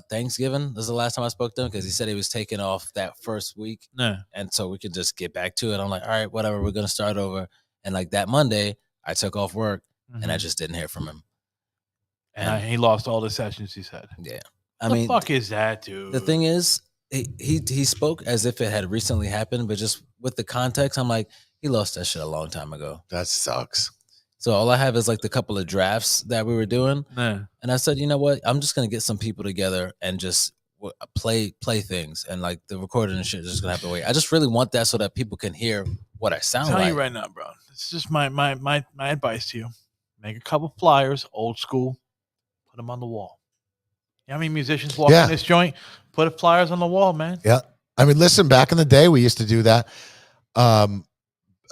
Thanksgiving. This is the last time I spoke to him because he said he was taking off that first week.
Yeah.
And so we could just get back to it. I'm like, all right, whatever, we're gonna start over. And like that Monday, I took off work and I just didn't hear from him.
And he lost all the sessions, he said.
Yeah.
I mean, the fuck is that, dude?
The thing is, he spoke as if it had recently happened, but just with the context, I'm like, he lost that shit a long time ago.
That sucks.
So all I have is like the couple of drafts that we were doing. Yeah. And I said, you know what? I'm just going to get some people together and just play things. And like the recording and shit is just going to have to wait. I just really want that so that people can hear what I sound like.
I'm telling you right now, bro. It's just my advice to you. Make a couple flyers, old school, put them on the wall. You know how many musicians walk in this joint? Put flyers on the wall, man.
Yeah. I mean, listen, back in the day, we used to do that.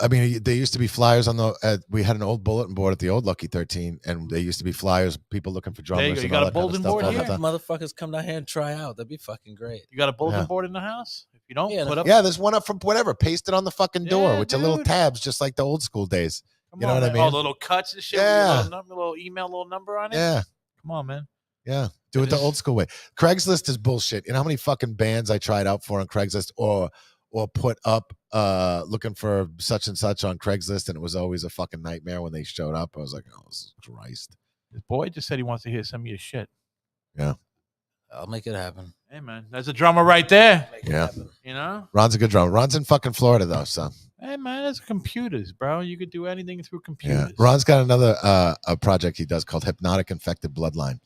I mean, there used to be flyers on the. We had an old bulletin board at the old Lucky 13, and there used to be flyers, people looking for drummers.
You
and
got
all
a
that kind of
bulletin
stuff
board
all
here?
the time.
Motherfuckers come down here and try out. That'd be fucking great.
You got a bulletin board in the house? If you don't, put up.
Yeah, there's one up from whatever. Paste it on the fucking door with your little
dude.
tabs, just like the old school days.
Come
you know
on,
what
man.
I mean?
Oh, the little cuts and shit.
Yeah.
With your little email, little number on it.
Yeah.
Come on, man.
Yeah. Do it the old school way. Craigslist is bullshit. You know how many fucking bands I tried out for on Craigslist or put up looking for such and such on Craigslist, and it was always a fucking nightmare when they showed up. I was like, oh, Christ.
This boy just said he wants to hear some of your shit.
Yeah.
I'll make it happen.
Hey, man. There's a drummer right there.
Yeah.
You know?
Ron's a good drummer. Ron's in fucking Florida, though, so.
Hey, man, there's computers, bro. You could do anything through computers.
Yeah. Ron's got another a project he does called Hypnotic Infected Bloodline.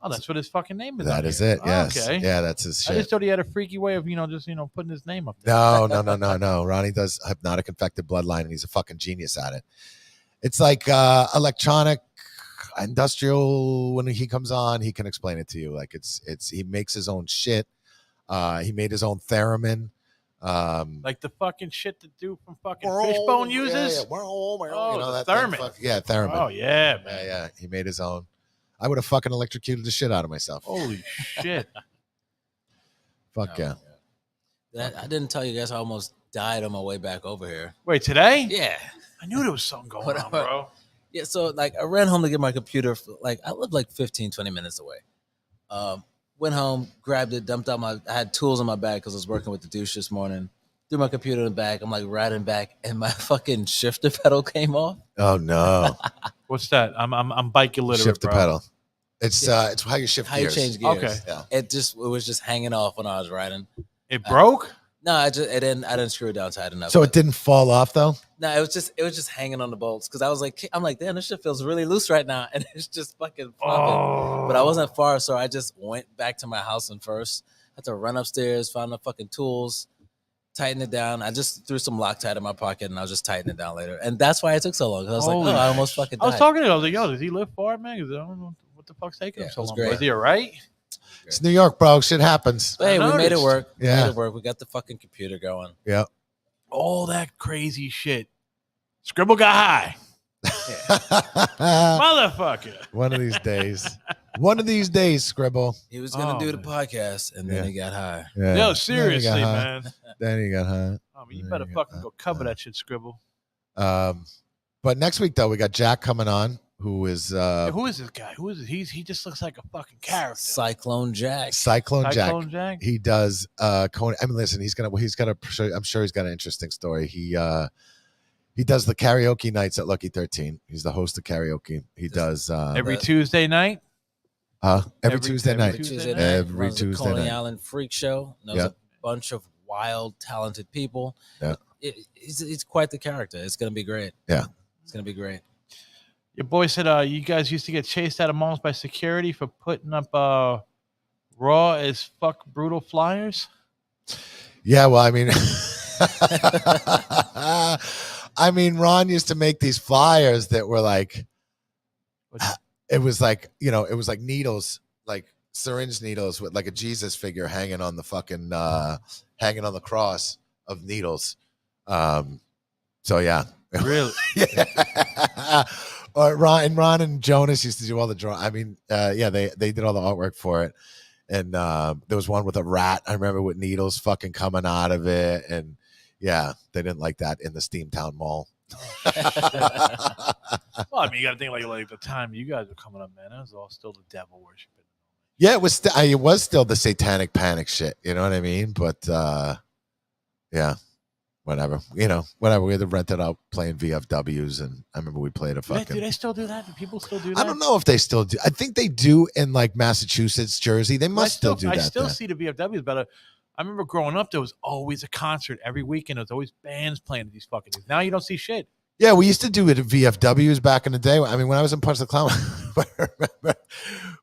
Oh, that's what his fucking name is.
That is it. Yes.
Okay.
Yeah, that's his shit.
I just thought he had a freaky way of, just putting his name up there.
No. Ronnie does Hypnotic Infected Bloodline, and he's a fucking genius at it. It's like electronic, industrial. When he comes on, he can explain it to you. Like it's he makes his own shit. He made his own theremin.
Like the fucking shit to do from fucking Fishbone uses.
Yeah.
Oh, the theremin.
Theremin.
Oh yeah, man.
Yeah. He made his own. I would have fucking electrocuted the shit out of myself.
Holy shit.
Fuck yeah.
I didn't tell you guys I almost died on my way back over here.
Wait, today?
Yeah.
I knew there was something going on, bro.
Yeah, so like I ran home to get my computer. I lived like 15, 20 minutes away. Went home, grabbed it, dumped out I had tools in my bag because I was working with the douche this morning. Threw my computer in the bag. I'm like riding back, and my fucking shifter pedal came off.
Oh no.
What's that? I'm bike illiterate,
Shift the
bro.
pedal. It's how you shift
How
gears.
you change gears.
Okay.
Yeah.
It was just hanging off when I was riding.
It broke?
No, I didn't screw it down tight enough.
So it didn't fall off though?
No, it was just hanging on the bolts because I'm like, damn, this shit feels really loose right now, and it's just fucking flopping.
Oh.
But I wasn't far, so I just went back to my house and first had to run upstairs, found the fucking tools, tighten it down. I just threw some Loctite in my pocket, and I was just tightening it down later. And that's why it took so long. Because I was like, I almost fucking died.
I was talking to him. I was like, yo, does he live far, man? Because I don't know what the fuck's taking him so long.
great.
Is he all right?
It's New York, bro. Shit happens.
But hey, we made it work.
Yeah.
Made it work. We got the fucking computer going.
Yeah.
All that crazy shit. Scribble got high. Motherfucker.
One of these days. One of these days, Scribble.
He was gonna do the podcast, and then he got high.
Yeah.
Yo, seriously,
Then he got high.
man.
Then he got high.
I mean, you better fucking go cover that shit, Scribble.
But next week though, we got Jack coming on, who is
Who is this guy? Who is it? He just looks like a fucking character.
Cyclone Jack.
Cyclone
Cyclone
Jack.
Jack?
He does Conan. I mean, listen, I'm sure he's got an interesting story. He does the karaoke nights at Lucky 13. He's the host of karaoke. He does
Every Tuesday night?
every Tuesday night. Every
Runs the
Tuesday
Coney
night.
Island Freak Show. Knows
Yeah.
a bunch of wild, talented people.
Yeah.
He's quite the character. It's gonna be great.
Yeah.
It's gonna be great.
Your boy said you guys used to get chased out of malls by security for putting up raw as fuck brutal flyers.
Yeah, well, I mean, Ron used to make these flyers that were like, it was like needles, like syringe needles with like a Jesus figure hanging on the fucking, hanging on the cross of needles. So yeah.
Really?
Yeah. Or Ron and Jonas used to do all the drawing. I mean, they did all the artwork for it. And there was one with a rat, I remember, with needles fucking coming out of it. And yeah, they didn't like that in the Steamtown Mall.
Well, I mean, you got to think like the time you guys were coming up, man. That was all still the devil worshiping.
Yeah, it was still the satanic panic shit. You know what I mean? But yeah, whatever. Whatever. We had to rent it out playing VFWs, and I remember we played a fucking.
Do they still do that? Do people still do that?
I don't know if they still do. I think they do in like Massachusetts, Jersey. They must still do that.
I still
there.
see the VFWs, but I remember growing up, there was always a concert every weekend. There was always bands playing at these fucking things. Now you don't see shit.
Yeah, we used to do it at VFWs back in the day. I mean, when I was in Punch the Clown, I remember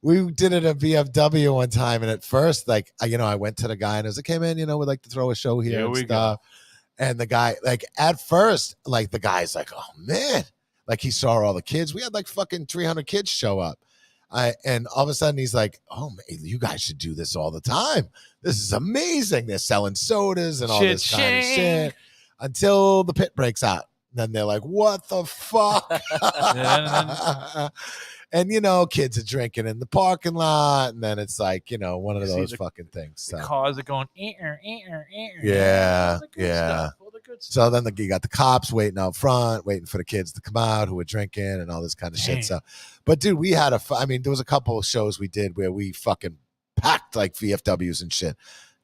we did it at VFW one time. And at first, like, I went to the guy and I was like, hey, man, we'd like to throw a show here and stuff. Go. And the guy, like, at first, like, the guy's like, oh, man. Like he saw all the kids. We had like fucking 300 kids show up. And all of a sudden he's like, oh, man, you guys should do this all the time. This is amazing. They're selling sodas and all this kind of shit until the pit breaks out. Then they're like, what the fuck? And, you know, kids are drinking in the parking lot. And then it's like, you know, one of those fucking things.
The cars are going,
yeah. Yeah. So then you got the cops waiting out front, waiting for the kids to come out who were drinking and all this kind of shit. So, but dude, we had I mean, there was a couple of shows we did where we fucking packed like VFWs and shit.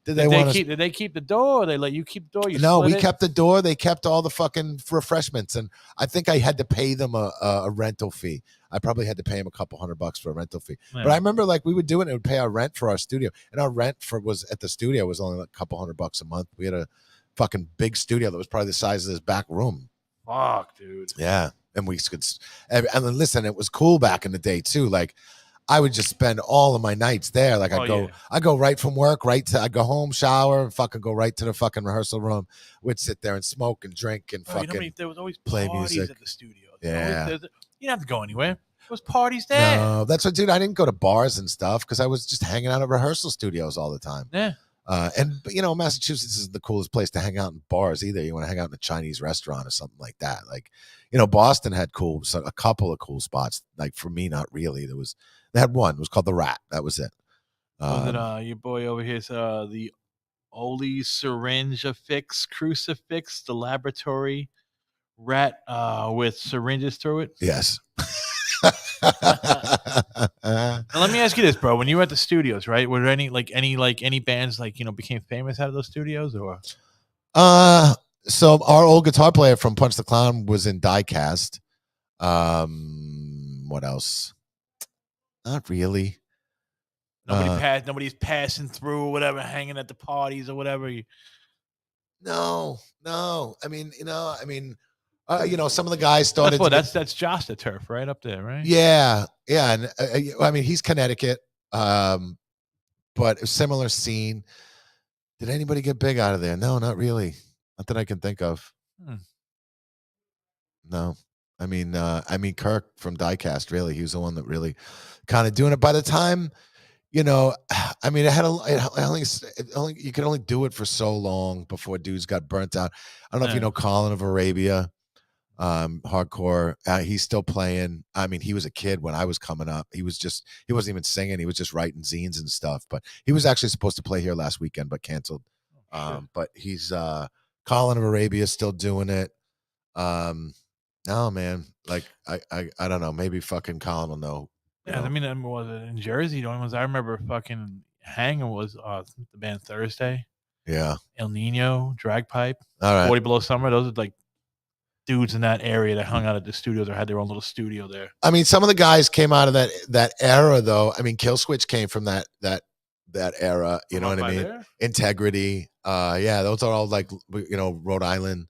Did they keep the door? Or they let you keep the door?
No,
we kept the door. They kept all the fucking refreshments, and I think I had to pay them a rental fee. I probably had to pay them a couple $100 for a rental fee. Yeah. But I remember like we would do it and it would pay our rent for our studio, and our rent was at the studio was only like a couple $100 a month. We had a fucking big studio that was probably the size of this back room.
Fuck, dude.
Yeah, and we could, and then listen, it was cool back in the day too. Like, I would just spend all of my nights there. Like I go right from work, I go home, shower, and fucking go right to the fucking rehearsal room. We'd sit there and smoke and drink and fucking
there was always
play
parties
music
at the studio.
Yeah.
You didn't have to go anywhere. There was parties there.
No, that's what, dude. I didn't go to bars and stuff because I was just hanging out at rehearsal studios all the time.
Yeah.
And you know, Massachusetts isn't the coolest place to hang out in bars either. You want to hang out in a Chinese restaurant or something like that. Like, you know, Boston had a couple of cool spots. Like for me, not really. They had one. It was called the Rat. That was it.
Was it your boy over here's the Oli Syringe Affix Crucifix, the laboratory rat with syringes through it?
Yes.
Now, let me ask you this, bro. When you were at the studios, right? Were there any bands like, you know, became famous out of those studios or?
So our old guitar player from Punch the Clown was in Diecast. What else? Not really.
Nobody's passing through or whatever, hanging at the parties or whatever.
No. I mean, you know, some of the guys started.
That's Josh the Turf right up there, right?
Yeah. And I mean, he's Connecticut, but a similar scene. Did anybody get big out of there? No, not really. Not that I can think of. No. I mean, Kirk from Diecast, really, he was the one that really kind of doing it. By the time, you know, I mean, you could only do it for so long before dudes got burnt out. I don't know if you know Colin of Arabia, hardcore. He's still playing. I mean, he was a kid when I was coming up. He wasn't even singing. He was just writing zines and stuff. But he was actually supposed to play here last weekend, but canceled. But he's Colin of Arabia still doing it. No, man. Like I don't know. Maybe fucking Colin will know.
Yeah, I mean, was it in Jersey? The only ones I remember fucking hanging was the band Thursday.
Yeah.
El Nino, Drag Pipe,
all right.
40 Below Summer. Those are like dudes in that area that hung out at the studios or had their own little studio there.
I mean, some of the guys came out of that era, though. I mean, Killswitch came from that era. You know what I mean? There? Integrity. Yeah, those are all like, you know, Rhode Island.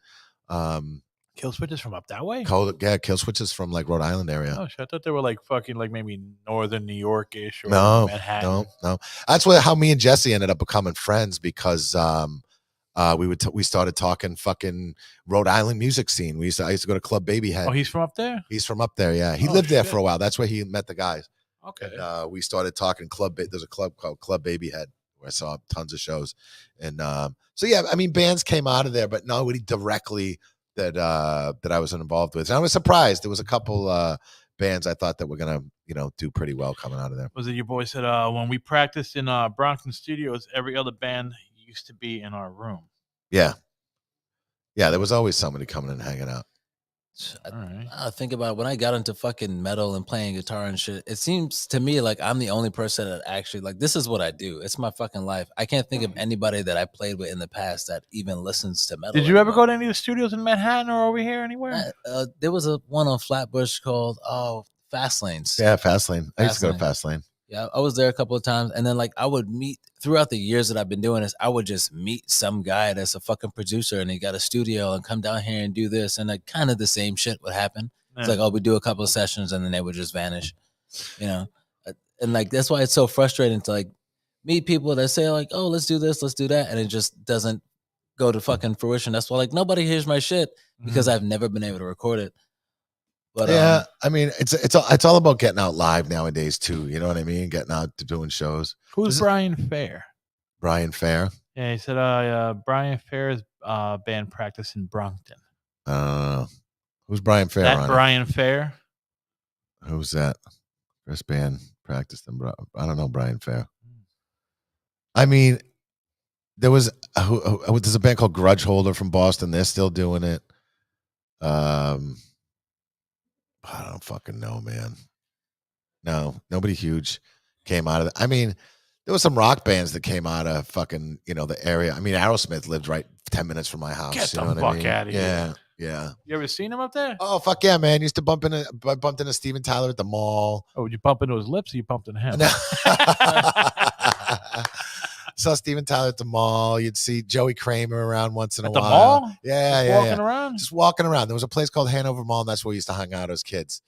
Killswitch is from up that way?
Yeah, Killswitch is from like Rhode Island area.
Oh shit! I thought they were like fucking like maybe northern New York-ish or Manhattan.
No. That's how me and Jesse ended up becoming friends because we started talking fucking Rhode Island music scene. I used to go to Club Babyhead.
Oh, he's from up there?
He's from up there, yeah. He lived there for a while. That's where he met the guys.
Okay.
And, we started talking there's a club called Club Babyhead where I saw tons of shows. And so yeah, I mean, bands came out of there, but nobody directly that I was involved with. And I was surprised. There was a couple bands I thought that were gonna, you know, do pretty well coming out of there.
Was it your boy said when we practiced in Brompton Studios, every other band used to be in our room?
Yeah, there was always somebody coming and hanging out.
I think about when I got into fucking metal and playing guitar and shit, it seems to me like I'm the only person that actually, like, this is what I do. It's my fucking life. I can't think of anybody that I played with in the past that even listens to metal.
Did you ever go to any of the studios in Manhattan or over here anywhere?
There was one on Flatbush called Fast Lanes.
Yeah, Fast Lane. I used to go to Fast Lane.
Yeah, I was there a couple of times. And then, like, I would meet, throughout the years that I've been doing this, I would just meet some guy that's a fucking producer and he got a studio and come down here and do this. And, like, kind of the same shit would happen. Yeah. It's like, oh, we do a couple of sessions and then they would just vanish, you know? And, like, that's why it's so frustrating to, like, meet people that say, like, oh, let's do this, let's do that. And it just doesn't go to fucking fruition. That's why, like, nobody hears my shit because I've never been able to record it. But
yeah, I mean, it's all about getting out live nowadays too. You know what I mean? Getting out to doing shows.
Who's Brian Fair?
Brian Fair.
Yeah, he said Brian Fair's band practice in Brockton.
Who's Brian Fair?
That
on
Brian Fair?
Who's that? First band practiced in I don't know Brian Fair. I mean, there's a band called Grudge Holder from Boston. They're still doing it. I don't fucking know, man. No, nobody huge came out of it. I mean, there was some rock bands that came out of fucking, the area. I mean, Aerosmith lived right 10 minutes from my house.
Get
you
the
know what
fuck
I mean?
out of
Yeah,
here.
yeah.
You ever seen him up there?
Oh, fuck yeah, man. Used to bumped into Steven Tyler at the mall.
Oh, you bump into his lips or you bumped into him?
Saw Steven Tyler at the mall. You'd see Joey Kramer around once in a
At the
while.
mall?
Yeah,
Just
yeah,
walking around?
Just walking around. There was a place called Hanover Mall, and that's where we used to hang out as kids.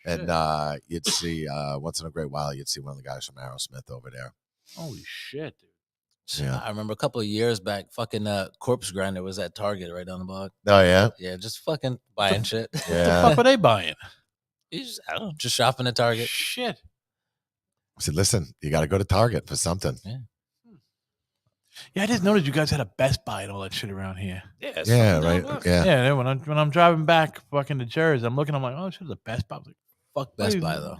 Shit.
And you'd see once in a great while, you'd see one of the guys from Aerosmith over there.
Holy shit, dude.
Yeah.
I remember a couple of years back, fucking Corpse Grinder was at Target right down the block.
Oh yeah,
Yeah, just fucking buying shit.
What the
yeah.
fuck are they buying?
I don't know, just shopping at Target.
Shit.
I said, listen, you got to go to Target for something.
Yeah, I just noticed you guys had a Best Buy and all that shit around here.
Yeah,
Yeah, right. Yeah.
Yeah, when I'm driving back fucking to Jersey, I'm looking, I'm like, oh shit, the Best Buy. I was like,
Fuck Best Buy though.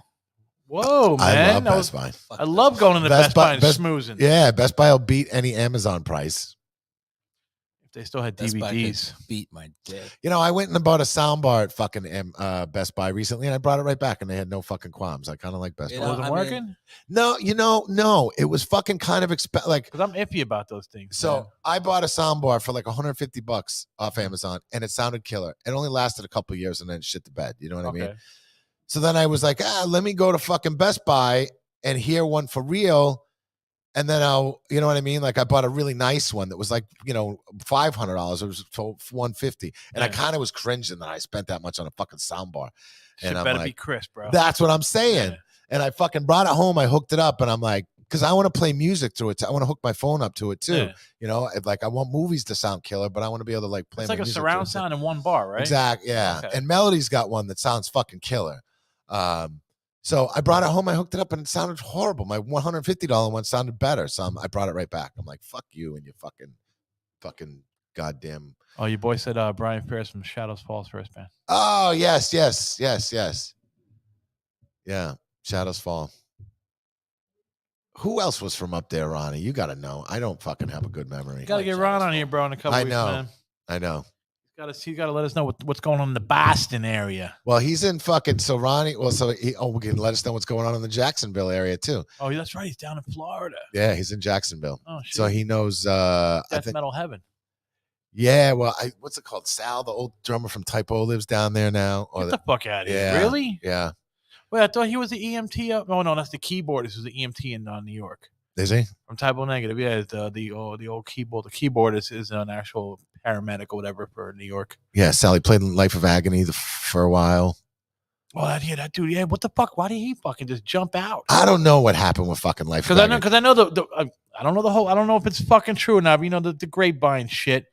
whoa,
I
man.
love Best Buy.
Fuck
I love going into Best Buy and schmoozing.
Yeah, Best Buy will beat any Amazon price.
If they still had
Best Buy could
DVDs.
beat my dick.
I went and bought a soundbar at fucking Best Buy recently, and I brought it right back, and they had no fucking qualms. I kind of like Best
You
Buy.
know,
Wasn't
I mean-
working?
No, it was fucking kind of like.
Because I'm iffy about those things.
So
man.
I bought a soundbar for like $150 off Amazon, and it sounded killer. It only lasted a couple of years, and then it shit the bed. You know what I mean?
Okay.
So then I was like, let me go to fucking Best Buy and hear one for real. And then you know what I mean? Like I bought a really nice one that was like, $500. It was for $150. And I
Yeah.
kind of was cringing that I spent that much on a fucking soundbar.
Shit
And I'm
better
like,
be crisp, bro.
that's what I'm saying.
Yeah.
And I fucking brought it home. I hooked it up and I'm like, because I want to play music through it. I want to hook my phone up to it too.
Yeah.
Like I want movies to sound killer, but I want to be able to like play
It's
my
like a
music to
surround
it, too.
sound in one bar, right?
Exactly. Yeah.
Okay.
And Melody's got one that sounds fucking killer. So I brought it home. I hooked it up, and it sounded horrible. My $150 one sounded better. So I brought it right back. I'm like, "Fuck you and your fucking goddamn."
Oh, your boy said Brian Ferris from Shadows Falls first band.
Oh yes. Yeah, Shadows Fall. Who else was from up there, Ronnie? You got to know. I don't fucking have a good memory.
Got to get Ron on here, bro, in a couple
I
weeks,
know.
man.
I know.
He's got to let us know what's going on in the Boston area.
Well, he's in fucking. So Ronnie. Well, we can let us know what's going on in the Jacksonville area too.
Oh, that's right. He's down in Florida.
Yeah, he's in Jacksonville.
Oh, shit.
So he knows. I
Death
think.
Metal Heaven.
Yeah, well, what's it called? Sal, the old drummer from Typo, lives down there now.
Get the fuck out of here.
yeah.
Really?
Yeah.
Wait, I thought he was the EMT up. Oh, no, that's the keyboardist who's the EMT in New York.
Is he?
From Typo Negative. Yeah, the old keyboard. The keyboardist is an actual paramedic or whatever for New York.
Yeah, Sally played in Life of Agony for a while.
Oh, that dude. Yeah, what the fuck? Why did he fucking just jump out?
I don't know what happened with fucking Life of Agony.
Because I know I don't know the whole. I don't know if it's fucking true or not. But the grapevine shit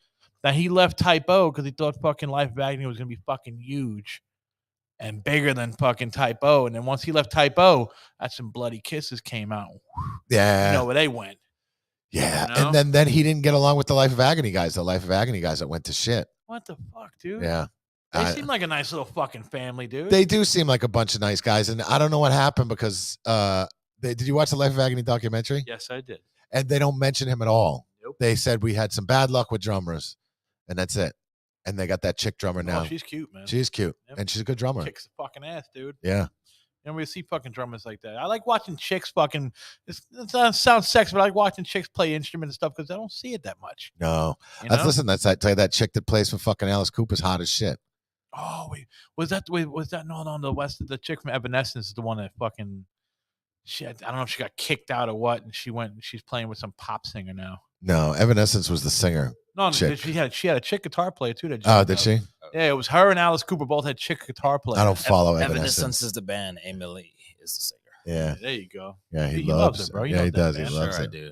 that he left Typo because he thought fucking Life of Agony was gonna be fucking huge and bigger than fucking Typo. And then once he left Typo, that's when Bloody Kisses came out.
Yeah.
You know where they went.
Yeah.
You know?
And then he didn't get along with the Life of Agony guys. The Life of Agony guys that went to shit.
What the fuck, dude?
Yeah.
They seem like a nice little fucking family, dude.
They do seem like a bunch of nice guys. And I don't know what happened because did you watch the Life of Agony documentary?
Yes, I did.
And they don't mention him at all.
Nope.
They said we had some bad luck with drummers, and that's it. And they got that chick drummer now.
Oh, she's cute, man.
She's cute,
Yep.
and she's a good drummer.
Kicks the fucking ass, dude.
Yeah.
You know, we see fucking drummers like that. I like watching chicks fucking. It sounds sexy, but I like watching chicks play instruments and stuff because I don't see it that much.
No.
You know?
That chick that plays for fucking Alice Cooper's hot as shit.
Oh, was that no, on the West? The chick from Evanescence is the one that fucking shit. I don't know if she got kicked out or what, and she's playing with some pop singer now.
No, Evanescence was the singer.
No,
chick.
she had a chick guitar player too. That
Oh, did she?
Yeah, it was her and Alice Cooper both had chick guitar players.
I don't follow
Evanescence
Evanescence.
is the band. Emily is the singer.
Yeah.
There you go.
Yeah, he
He
loves
loves
it,
it, bro. You
Yeah,
know
he
that
does. He
band.
loves
Sure, I
it.
do.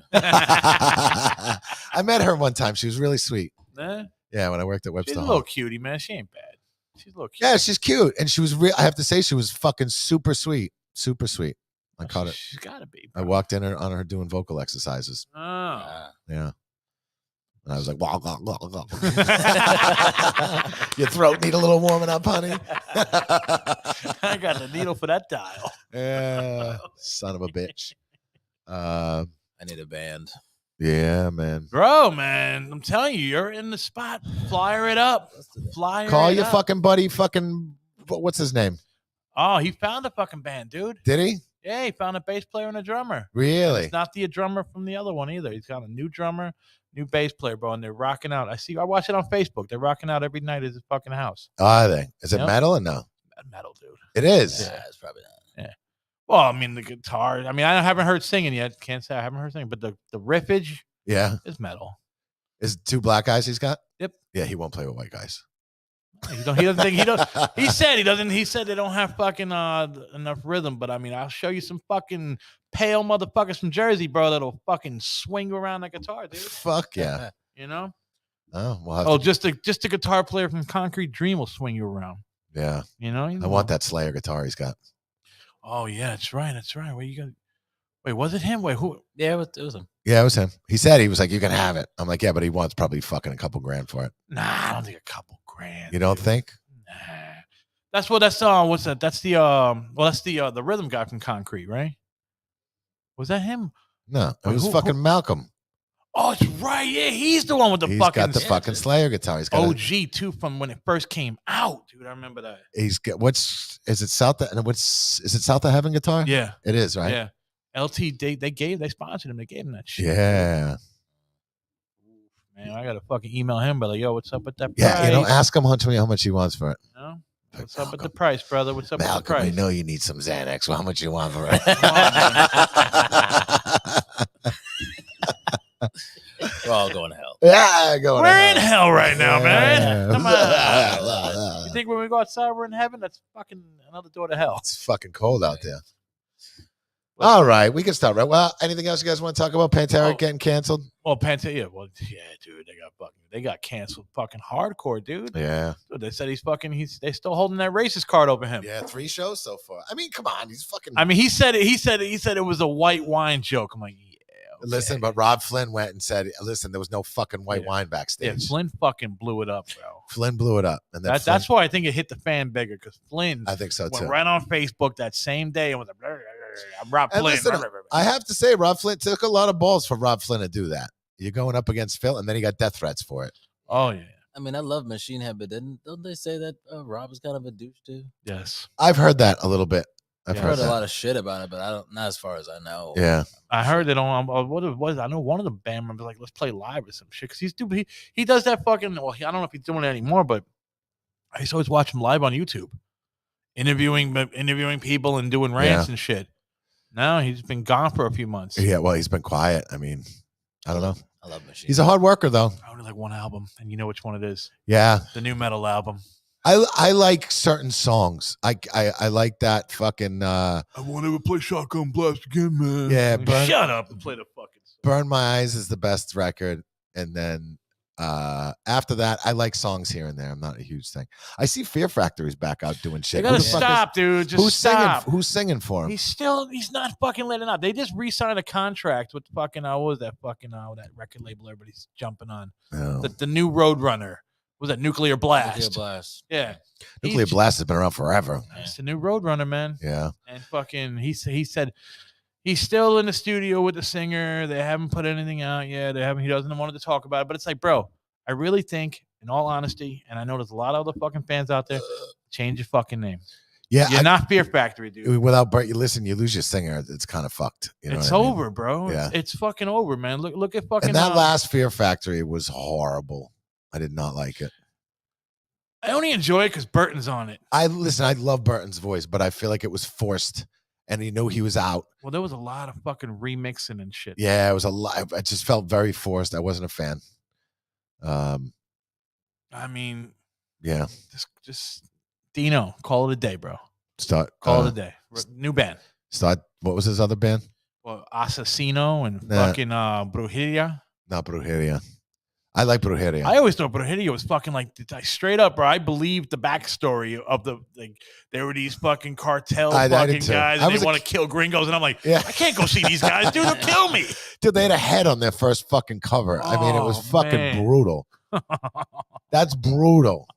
I met her one time. She was really sweet.
Nah,
Yeah, when I worked at
she's
Webster
a
Hall.
little cutie, man. She ain't bad. She's a little cute.
Yeah, she's cute, and she was real. I have to say, she was fucking super sweet. Super sweet. I caught it.
She's got to be.
I
Bro.
walked in on her doing vocal exercises.
Oh.
Yeah. And I was like, wah, wah, wah, wah. Your throat need a little warming up, honey.
I got the needle for that dial.
Yeah, son of a bitch.
I need a band.
Yeah, man.
Bro, man, I'm telling you, you're in the spot. Flyer it up. Flyer
Call
it
your
up.
fucking buddy, what's his name?
Oh, he found a fucking band, dude.
Did he?
Yeah, he found a bass player and a drummer.
Really?
It's not the drummer from the other one either. He's got a new drummer, new bass player, bro, and they're rocking out. I watch it on Facebook. They're rocking out every night at his fucking house.
Are they? Is it
Yep.
metal or no?
Metal, dude.
It is.
Yeah, it's probably not.
Well, I mean, the guitar. I mean, I haven't heard singing yet. Can't say I haven't heard singing, but the riffage
Yeah.
is metal.
Is it 2 black guys he's got?
Yep.
Yeah, he won't play with white guys.
He doesn't think he does. He said he doesn't. He said they don't have fucking enough rhythm. But I mean, I'll show you some fucking pale motherfuckers from Jersey, bro, that'll fucking swing around that guitar, dude.
Fuck yeah.
You know?
Oh, we'll have
Oh,
to,
just a guitar player from Concrete Dream will swing you around.
yeah.
You know?
I want that Slayer guitar he's got.
Oh yeah, that's right. That's right. Where you got? Wait, was it him? Wait, who?
Yeah, it was him.
Yeah, it was him. He said he was like, you can have it. I'm like, yeah, but he wants probably fucking a couple grand for it.
Nah, I don't think a couple grand.
You don't
dude.
think?
Nah. That's what's that? That's the that's the rhythm guy from Concrete, right? Was that him?
No, it
Wait,
was
who-
fucking Malcolm.
Oh, it's right. Yeah, he's the one with the
He's
fucking
got the fucking Slayer guitar. He's got
OG too from when it first came out, dude. I remember that.
he's got is it South of Heaven guitar?
Yeah,
It is, right?
yeah. LT, they sponsored him. They gave him that shit.
Yeah.
Man, I gotta fucking email him, brother. Yo, what's up with that price?
Yeah, ask him how much he wants for it.
You know?
Like,
What's up with the
Malcolm.
price, brother? What's up
Malcolm,
with the
I
price?
know you need some Xanax. Well, how much you want for it?
We're all going to hell.
Yeah, go
We're in hell right now, man.
Yeah.
Come
Yeah.
on. You think when we go outside we're in heaven? That's fucking another door to hell.
It's fucking cold out there. All right, we can start, right? Well, anything else you guys want to talk about? Pantera getting canceled?
Well, Pantera, dude, they got canceled fucking hardcore, dude.
Yeah.
Dude, they said they still holding that racist card over him.
Yeah, 3 shows so far. I mean, come on, he's fucking.
I mean, he said it was a white wine joke. I'm like, yeah. Okay.
Listen, but Rob Flynn went and said, "Listen, there was no fucking white wine
Yeah,
backstage."
Flynn fucking blew it up, bro.
Flynn blew it up, and then
That's why I think it hit the fan bigger because Flynn
I think so
went
too.
right on Facebook that same day and was like, "I'm Rob
And
Flynn."
listen, I have to say, Rob Flynn took a lot of balls for Rob Flynn to do that. You're going up against Phil, and then he got death threats for it.
Oh yeah,
I mean, I love Machine Head, but don't they say that Rob is kind of a douche too?
yes.
I've heard that a little bit. I've
Yeah.
I
heard
heard a
that.
lot of shit about it, but not as far as I know.
Yeah,
I heard it on what it was. I know one of the band members like, let's play live or some shit because he does that fucking. Well, I don't know if he's doing it anymore, but I used to always watch him live on YouTube, interviewing people and doing rants and shit. Now he's been gone for a few months.
yeah. Well, he's been quiet. I mean, I don't know.
I love Machine.
He's a hard worker, though.
I only like one album, and you know which one it is.
Yeah,
The new metal album.
I like certain songs. I like that fucking.
I won't ever play Shotgun Blast again, man.
Yeah,
Like, shut up and play the fucking song.
Burn My Eyes is the best record, and then after that, I like songs here and there. I'm not a huge thing. I see Fear Factory's back out doing
They
shit.
gotta
Who the fuck is-
stop, dude. Just stop.
Who's singing for him?
He's not fucking letting out. They just re-signed a contract with fucking what was that fucking that record label everybody's jumping on.
Oh.
The new Roadrunner. Was that Nuclear Blast?
Nuclear Blast.
Yeah.
Nuclear Blast has been around forever.
It's the new Roadrunner, man.
Yeah.
And fucking he said he's still in the studio with the singer. They haven't put anything out yet. He doesn't want to talk about it. But it's like, bro, I really think, in all honesty, and I know there's a lot of other fucking fans out there, change your fucking name.
Yeah.
You're not Fear Factory, dude.
Without Bert, you listen, you lose your singer. It's kind of fucked. You know
It's
what I mean?
over, bro.
Yeah.
It's fucking over, man. Look at fucking
And that last Fear Factory was horrible. I did not like it.
I only enjoy it because Burton's on it.
I love Burton's voice, but I feel like it was forced, and he knew he was out.
Well, there was a lot of fucking remixing and shit.
Yeah, it was a lot. It just felt very forced. I wasn't a fan.
I mean,
Yeah.
just Dino, call it a day, bro. Call it a day. New band.
What was his other band?
Well, Assassino and
Nah.
fucking Brujeria.
Not Brujeria. I like Brujeria.
I always thought Brujeria was fucking like straight up, bro. I believed the backstory of the like there were these fucking cartel
I
fucking
did too.
guys and they want to kill gringos, and I'm like, I can't go see these guys, dude. They'll kill me.
Dude, they had a head on their first fucking cover. I mean, it was fucking brutal. That's brutal.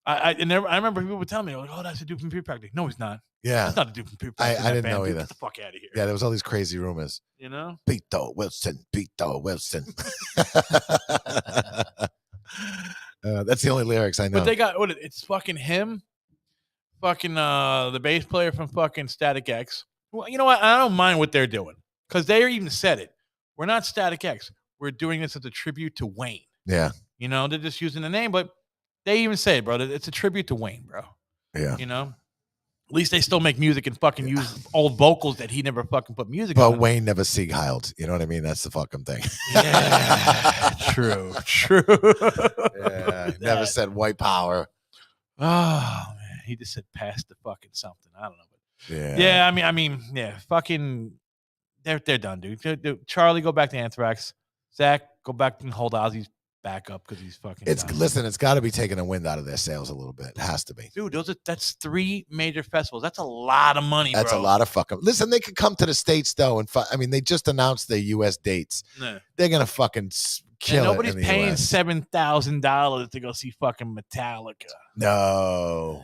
I remember people would tell me, like, oh, that's a dude from Peer Practice. No, he's not.
Yeah.
It's not a dude from Peer Practice.
I didn't know
dude,
either.
Get the fuck out of here.
Yeah, there was all these crazy rumors.
You know?
Beto Wilson. That's the only lyrics I know.
But they got, it's fucking him, fucking the bass player from fucking Static X. Well, you know what? I don't mind what they're doing. Because they even said it. We're not Static X. We're doing this as a tribute to Wayne.
Yeah.
You know, they're just using the name, but they even say it, bro. It's a tribute to Wayne, bro.
Yeah.
You know? At least they still make music and fucking use old vocals that he never fucking put music on.
But Wayne never Sieg-Heiled. You know what I mean? That's the fucking thing.
Yeah. True.
Yeah. Never said white power.
Oh, man. He just said pass the fucking something. I don't know. But
Yeah.
I mean, yeah. Fucking, they're done, dude. Charlie, go back to Anthrax. Zach, go back and hold Ozzy's back up because he's fucking done.
Listen, it's got to be taking the wind out of their sails a little bit. It has to be.
Dude, that's 3 major festivals. That's a lot of money,
That's
bro.
a lot of fucking. Listen, they could come to the States though, and I mean, they just announced their U.S. dates.
Nah.
They're gonna fucking kill it.
Nobody's
in the
paying
US.
$7,000 to go see fucking Metallica.
No.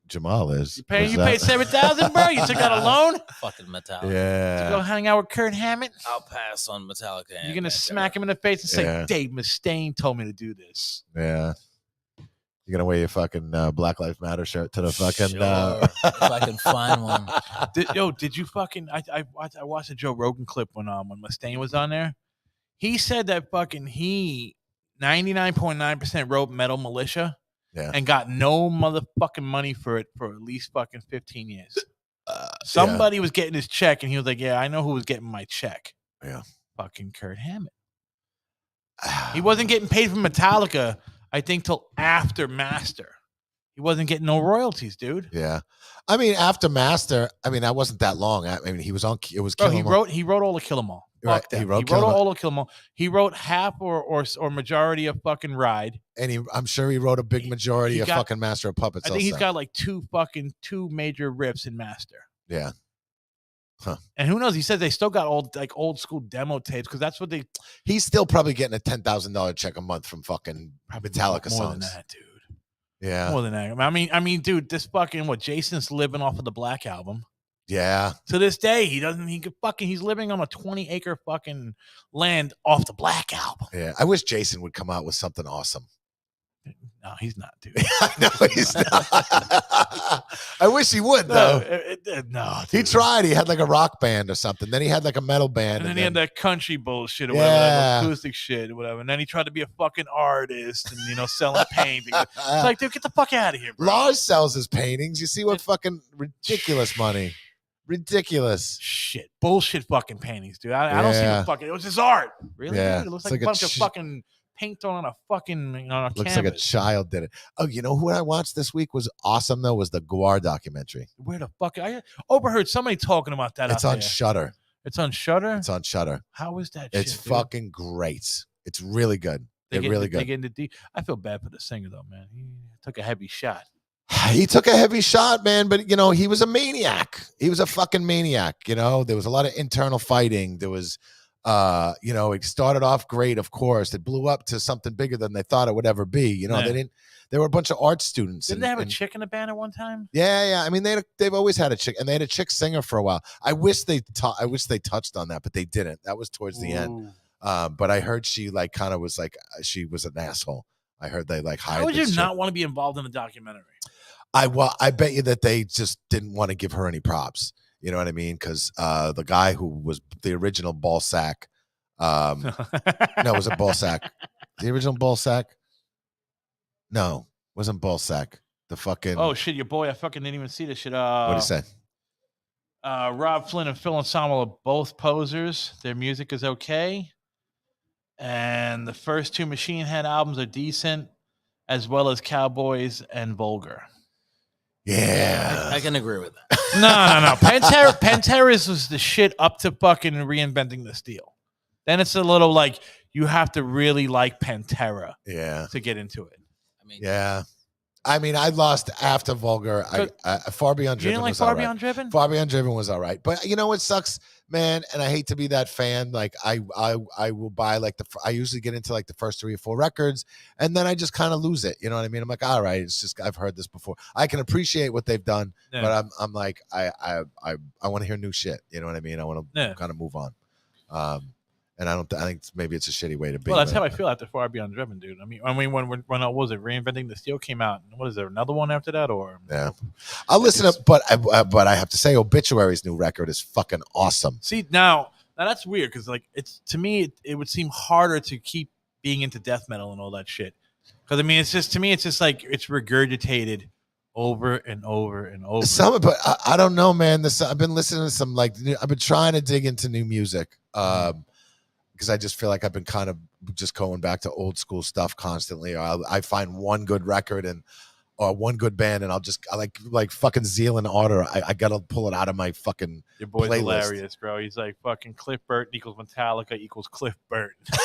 Jamal is.
You paid $7,000, bro. You took out a loan.
Fucking Metallica.
To go
Yeah.
hang out with Kurt Hammett.
I'll pass on Metallica.
You're gonna smack him in the face and say,
Yeah.
"Dave Mustaine told me to do this."
Yeah. You're gonna wear your fucking Black Lives Matter shirt to the fucking.
Sure. If I can find one.
Did you fucking? I watched a Joe Rogan clip when Mustaine was on there. He said that fucking 99.9% wrote Metal Militia.
Yeah.
And got no motherfucking money for it for at least fucking 15 years. Somebody was getting his check, and he was like, "Yeah, I know who was getting my check."
Yeah.
Fucking Kurt Hammett. He wasn't getting paid from Metallica, I think, till after Master. He wasn't getting no royalties, dude.
Yeah. I mean, after Master, I mean, that wasn't that long. I mean, he was on. It was.
Bro,
Kill 'Em All.
he wrote all of Kill 'Em All.
Right,
Fuck
he
them.
wrote
all of Kill 'Em All. He wrote half or majority of fucking Ride.
And I'm sure he wrote a big majority of fucking Master of Puppets.
I think he's
also.
got like two major riffs in Master.
Yeah. Huh.
And who knows? He says they still got old school demo tapes because that's what they.
He's still probably getting a $10,000 check a month from fucking Metallica
more
songs.
than that, dude.
Yeah.
More than that. I mean, dude, this fucking Jason's living off of the Black Album.
Yeah.
To this day, he's living on a 20-acre fucking land off the Black Album.
Yeah. I wish Jason would come out with something awesome.
No, he's not, dude.
I know he's not. I wish he would though.
No, dude.
He tried. He had like a rock band or something. Then he had like a metal band.
And then he had that country bullshit or whatever, that acoustic shit or whatever. And then he tried to be a fucking artist and, selling paintings. It's like, dude, get the fuck out of here, bro.
Lars sells his paintings. You see what fucking ridiculous money. Ridiculous.
Shit. Bullshit fucking paintings, dude. I don't see the fucking, it was his art. Really?
Yeah.
Dude? It looks like a bunch of fucking paint on a fucking,
Looks
canvas.
like a child did it. Oh, you know who I watched this week was awesome though? Was the Guar documentary.
Where the fuck? I overheard somebody talking about that.
It's on Shudder.
It's on Shudder?
It's on Shudder.
How is that
It's
shit,
fucking great. It's really good. Really good.
They get into deep. I feel bad for the singer though, man. He took a heavy shot.
He took a heavy shot, man, but he was a maniac. He was a fucking maniac. There was a lot of internal fighting. There was, it started off great, of course. It blew up to something bigger than they thought it would ever be. They were a bunch of art students.
Didn't they have a chick in the band at one time?
Yeah. I mean, they've always had a chick, and they had a chick singer for a while. I wish they touched on that, but they didn't. That was towards the end. But I heard she kind of was she was an asshole. I heard they hired.
How would you not want to be involved in a documentary?
I bet you that they just didn't want to give her any props. You know what I mean? Because the guy who was the original ball sack, no, was it ball sack? The original ball sack? No, wasn't ball sack. The fucking.
Oh shit, your boy! I fucking didn't even see this shit.
What did he say?
Rob Flynn and Phil Anselmo are both posers. Their music is okay, and the first 2 Machine Head albums are decent, as well as Cowboys and Vulgar.
Yeah,
I can agree with that.
No. Pantera was the shit up to fucking Reinventing the Steel. Then it's a little you have to really like Pantera to get into it.
I mean,
Yeah. I mean, I lost after Vulgar. Far Beyond Driven.
You didn't like
was
Far
all right.
Beyond Driven?
Far Beyond Driven was all right, but you know what sucks, man. And I hate to be that fan. Like I will buy like I usually get into like the first 3 or 4 records, and then I just kind of lose it. You know what I mean? I'm like, all right, it's just I've heard this before. I can appreciate what they've done, but I'm like I want to hear new shit. You know what I mean? I want to kind of move on. And I think maybe it's a shitty way to be.
Well, that's how I feel after Far Beyond Driven, dude. I mean, when what was it? Reinventing the Steel came out. What is there? Another one after that, or
I'll listen to, but I have to say, Obituary's new record is fucking awesome.
See now that's weird because like it's to me it would seem harder to keep being into death metal and all that shit because I mean it's just to me it's just like it's regurgitated over and over and over.
But I don't know, man. I've been listening to some I've been trying to dig into new music. Because I just feel like I've been kind of just going back to old school stuff constantly. I find one good record or one good band, and I like fucking Zeal and Order. I gotta pull it out of my fucking
Your boy's
playlist.
Hilarious, bro. He's like fucking Cliff Burton equals Metallica equals Cliff Burton. It's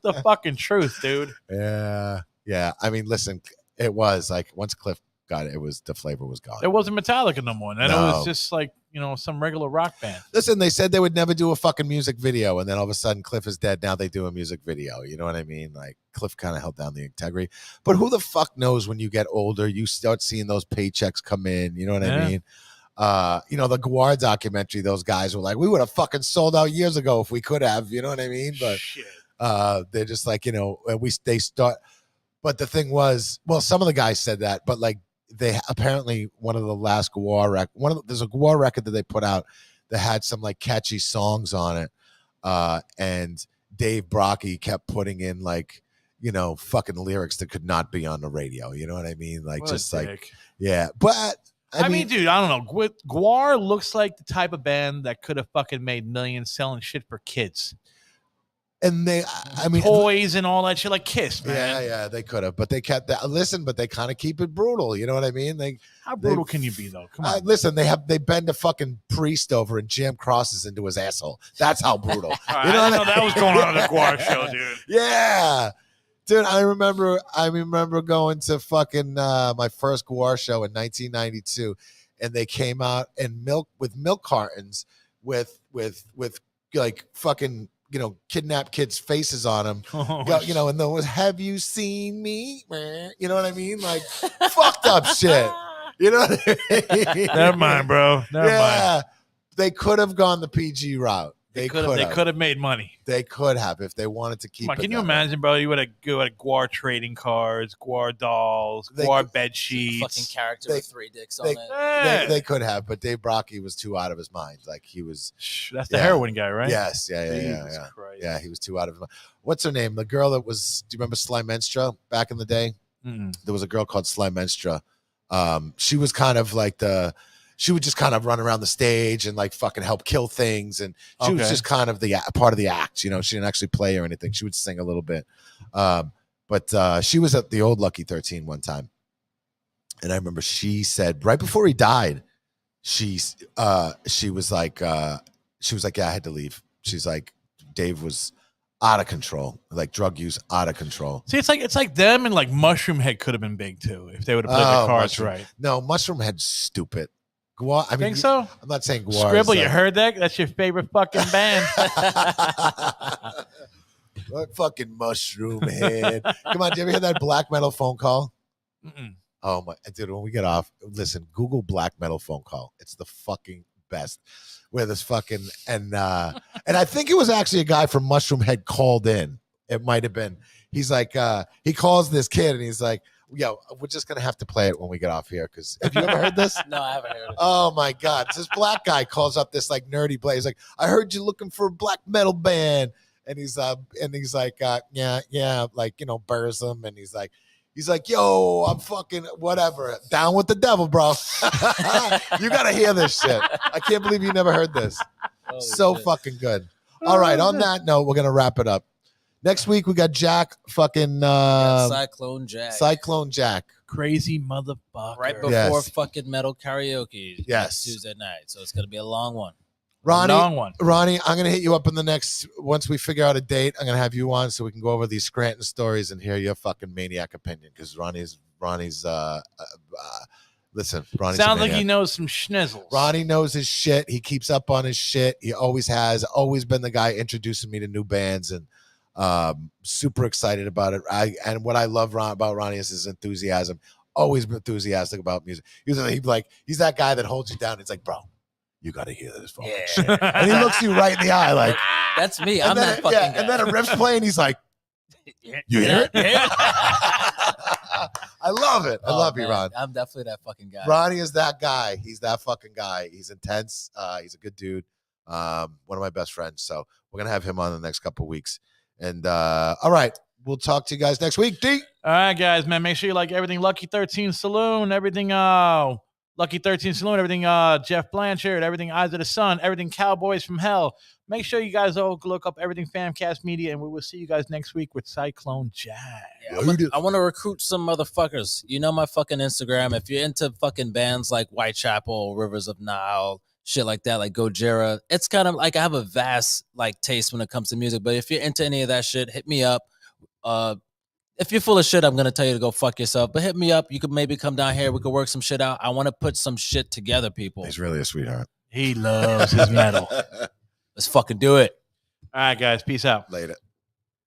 the fucking truth, dude.
Yeah. I mean, listen, it was like once Cliff got it, the flavor was gone.
It wasn't Metallica no more. And then it was just like, some regular rock band.
Listen, they said they would never do a fucking music video, and then all of a sudden Cliff is dead. Now they do a music video. You know what I mean? Like Cliff kind of held down the integrity. But who the fuck knows when you get older, you start seeing those paychecks come in. You know what I mean? The Guar documentary, those guys were like, we would have fucking sold out years ago if we could have. You know what I mean? But they're just like, they start. But the thing was, well, some of the guys said that, but like, they apparently one of the last Guar there's a Guar record that they put out that had some like catchy songs on it, and Dave Brockie kept putting in like fucking lyrics that could not be on the radio. You know what I mean? Like just like but I mean, dude,
I don't know. Guar looks like the type of band that could have fucking made millions selling shit for kids.
And
toys and all that shit, like Kiss, man.
Yeah, they could have, but they kept that. Listen, but they kind of keep it brutal. You know what I mean?
How brutal can you be, though? Come on.
Listen, they bend a fucking priest over and jam crosses into his asshole. That's how brutal.
I didn't know that was going on at the Guar show, dude.
Yeah, dude. I remember going to fucking my first Guar show in 1992, and they came out and milk cartons with like fucking. Kidnap kids' faces on them, and there was, have you seen me? You know what I mean? Like, fucked up shit. You know what I mean?
Never mind, bro. Never mind.
They could have gone the PG route. They
could have made money.
They could have if they wanted to keep.
Can you imagine, bro? You would have go at Guar trading cards, Guar dolls, Guar bed sheets.
Fucking character with 3 dicks on it.
They could have, but Dave Brockie was too out of his mind. Like he was.
That's the heroin guy, right?
Yes. Yeah. Yeah, he was too out of his mind. What's her name? The girl that was. Do you remember Sly Menstra back in the day? There was a girl called Sly Menstra. She was kind of like she would just kind of run around the stage and like fucking help kill things. And she was just kind of the part of the act, she didn't actually play or anything. She would sing a little bit. But she was at the old Lucky 13 one time. And I remember she said right before he died, she was like, yeah, I had to leave. She's like, Dave was out of control, like drug use out of control.
See, it's like them and like Mushroom Head could have been big too if they would have played the cards right.
No, Mushroom Head's stupid. Guar, I mean,
think so?
I'm not saying Guar.
Scribble, you heard that? That's your favorite fucking band.
What fucking Mushroom Head? Come on, do you ever hear that black metal phone call? Oh my dude, when we get off, listen, Google black metal phone call. It's the fucking best. Where this fucking and I think it was actually a guy from Mushroom Head called in. It might have been. He's like, he calls this kid and he's like, yo, we're just gonna have to play it when we get off here. Because have you ever heard this?
No, I haven't heard it.
Oh my god, this black guy calls up this like nerdy play. He's like, I heard you looking for a black metal band, and he's like, yeah, like Burzum, and he's like, yo, I'm fucking whatever, down with the devil, bro. You gotta hear this shit. I can't believe you never heard this. Holy shit. Fucking good. All right, on that note, we're gonna wrap it up. Next week we got Jack fucking
Cyclone Jack.
Crazy motherfucker.
Right before fucking metal karaoke.
Yes.
Tuesday night. So it's gonna be a long one.
long one.
Ronnie, I'm gonna hit you up in the next once we figure out a date. I'm gonna have you on so we can go over these Scranton stories and hear your fucking maniac opinion because Ronnie's listen. Ronnie's
sounds like he knows some schnizzles.
Ronnie knows his shit. He keeps up on his shit. He always has. Always been the guy introducing me to new bands and super excited about it. And what I love about Ronnie is his enthusiasm. Always been enthusiastic about music. He's that guy that holds you down. It's like, bro, you got to hear this fucking shit. And he looks you right in the eye like,
that's me. I'm that fucking guy.
And then a riff's playing. He's like, you hear it?
Yeah.
I love it. I love you, Ron.
I'm definitely that fucking guy.
Ronnie is that guy. He's that fucking guy. He's intense. He's a good dude. One of my best friends. So we're going to have him on the next couple of weeks. And all right. We'll talk to you guys next week. D.
All right, guys, man. Make sure you like everything Lucky 13 Saloon, everything Lucky 13 Saloon, everything Jeff Blanchard, everything Eyes of the Sun, everything Cowboys from Hell. Make sure you guys all look up everything Famcast Media, and we will see you guys next week with Cyclone Jack.
Yeah, I want to recruit some motherfuckers. You know my fucking Instagram. If you're into fucking bands like Whitechapel, Rivers of Nile, shit like that, like Gojira, it's kind of like I have a vast like taste when it comes to music. But if you're into any of that shit, hit me up. If you're full of shit, I'm going to tell you to go fuck yourself. But hit me up. You could maybe come down here. We could work some shit out. I want to put some shit together, people.
He's really a sweetheart.
He loves his metal.
Let's fucking do it.
All right, guys. Peace out.
Later.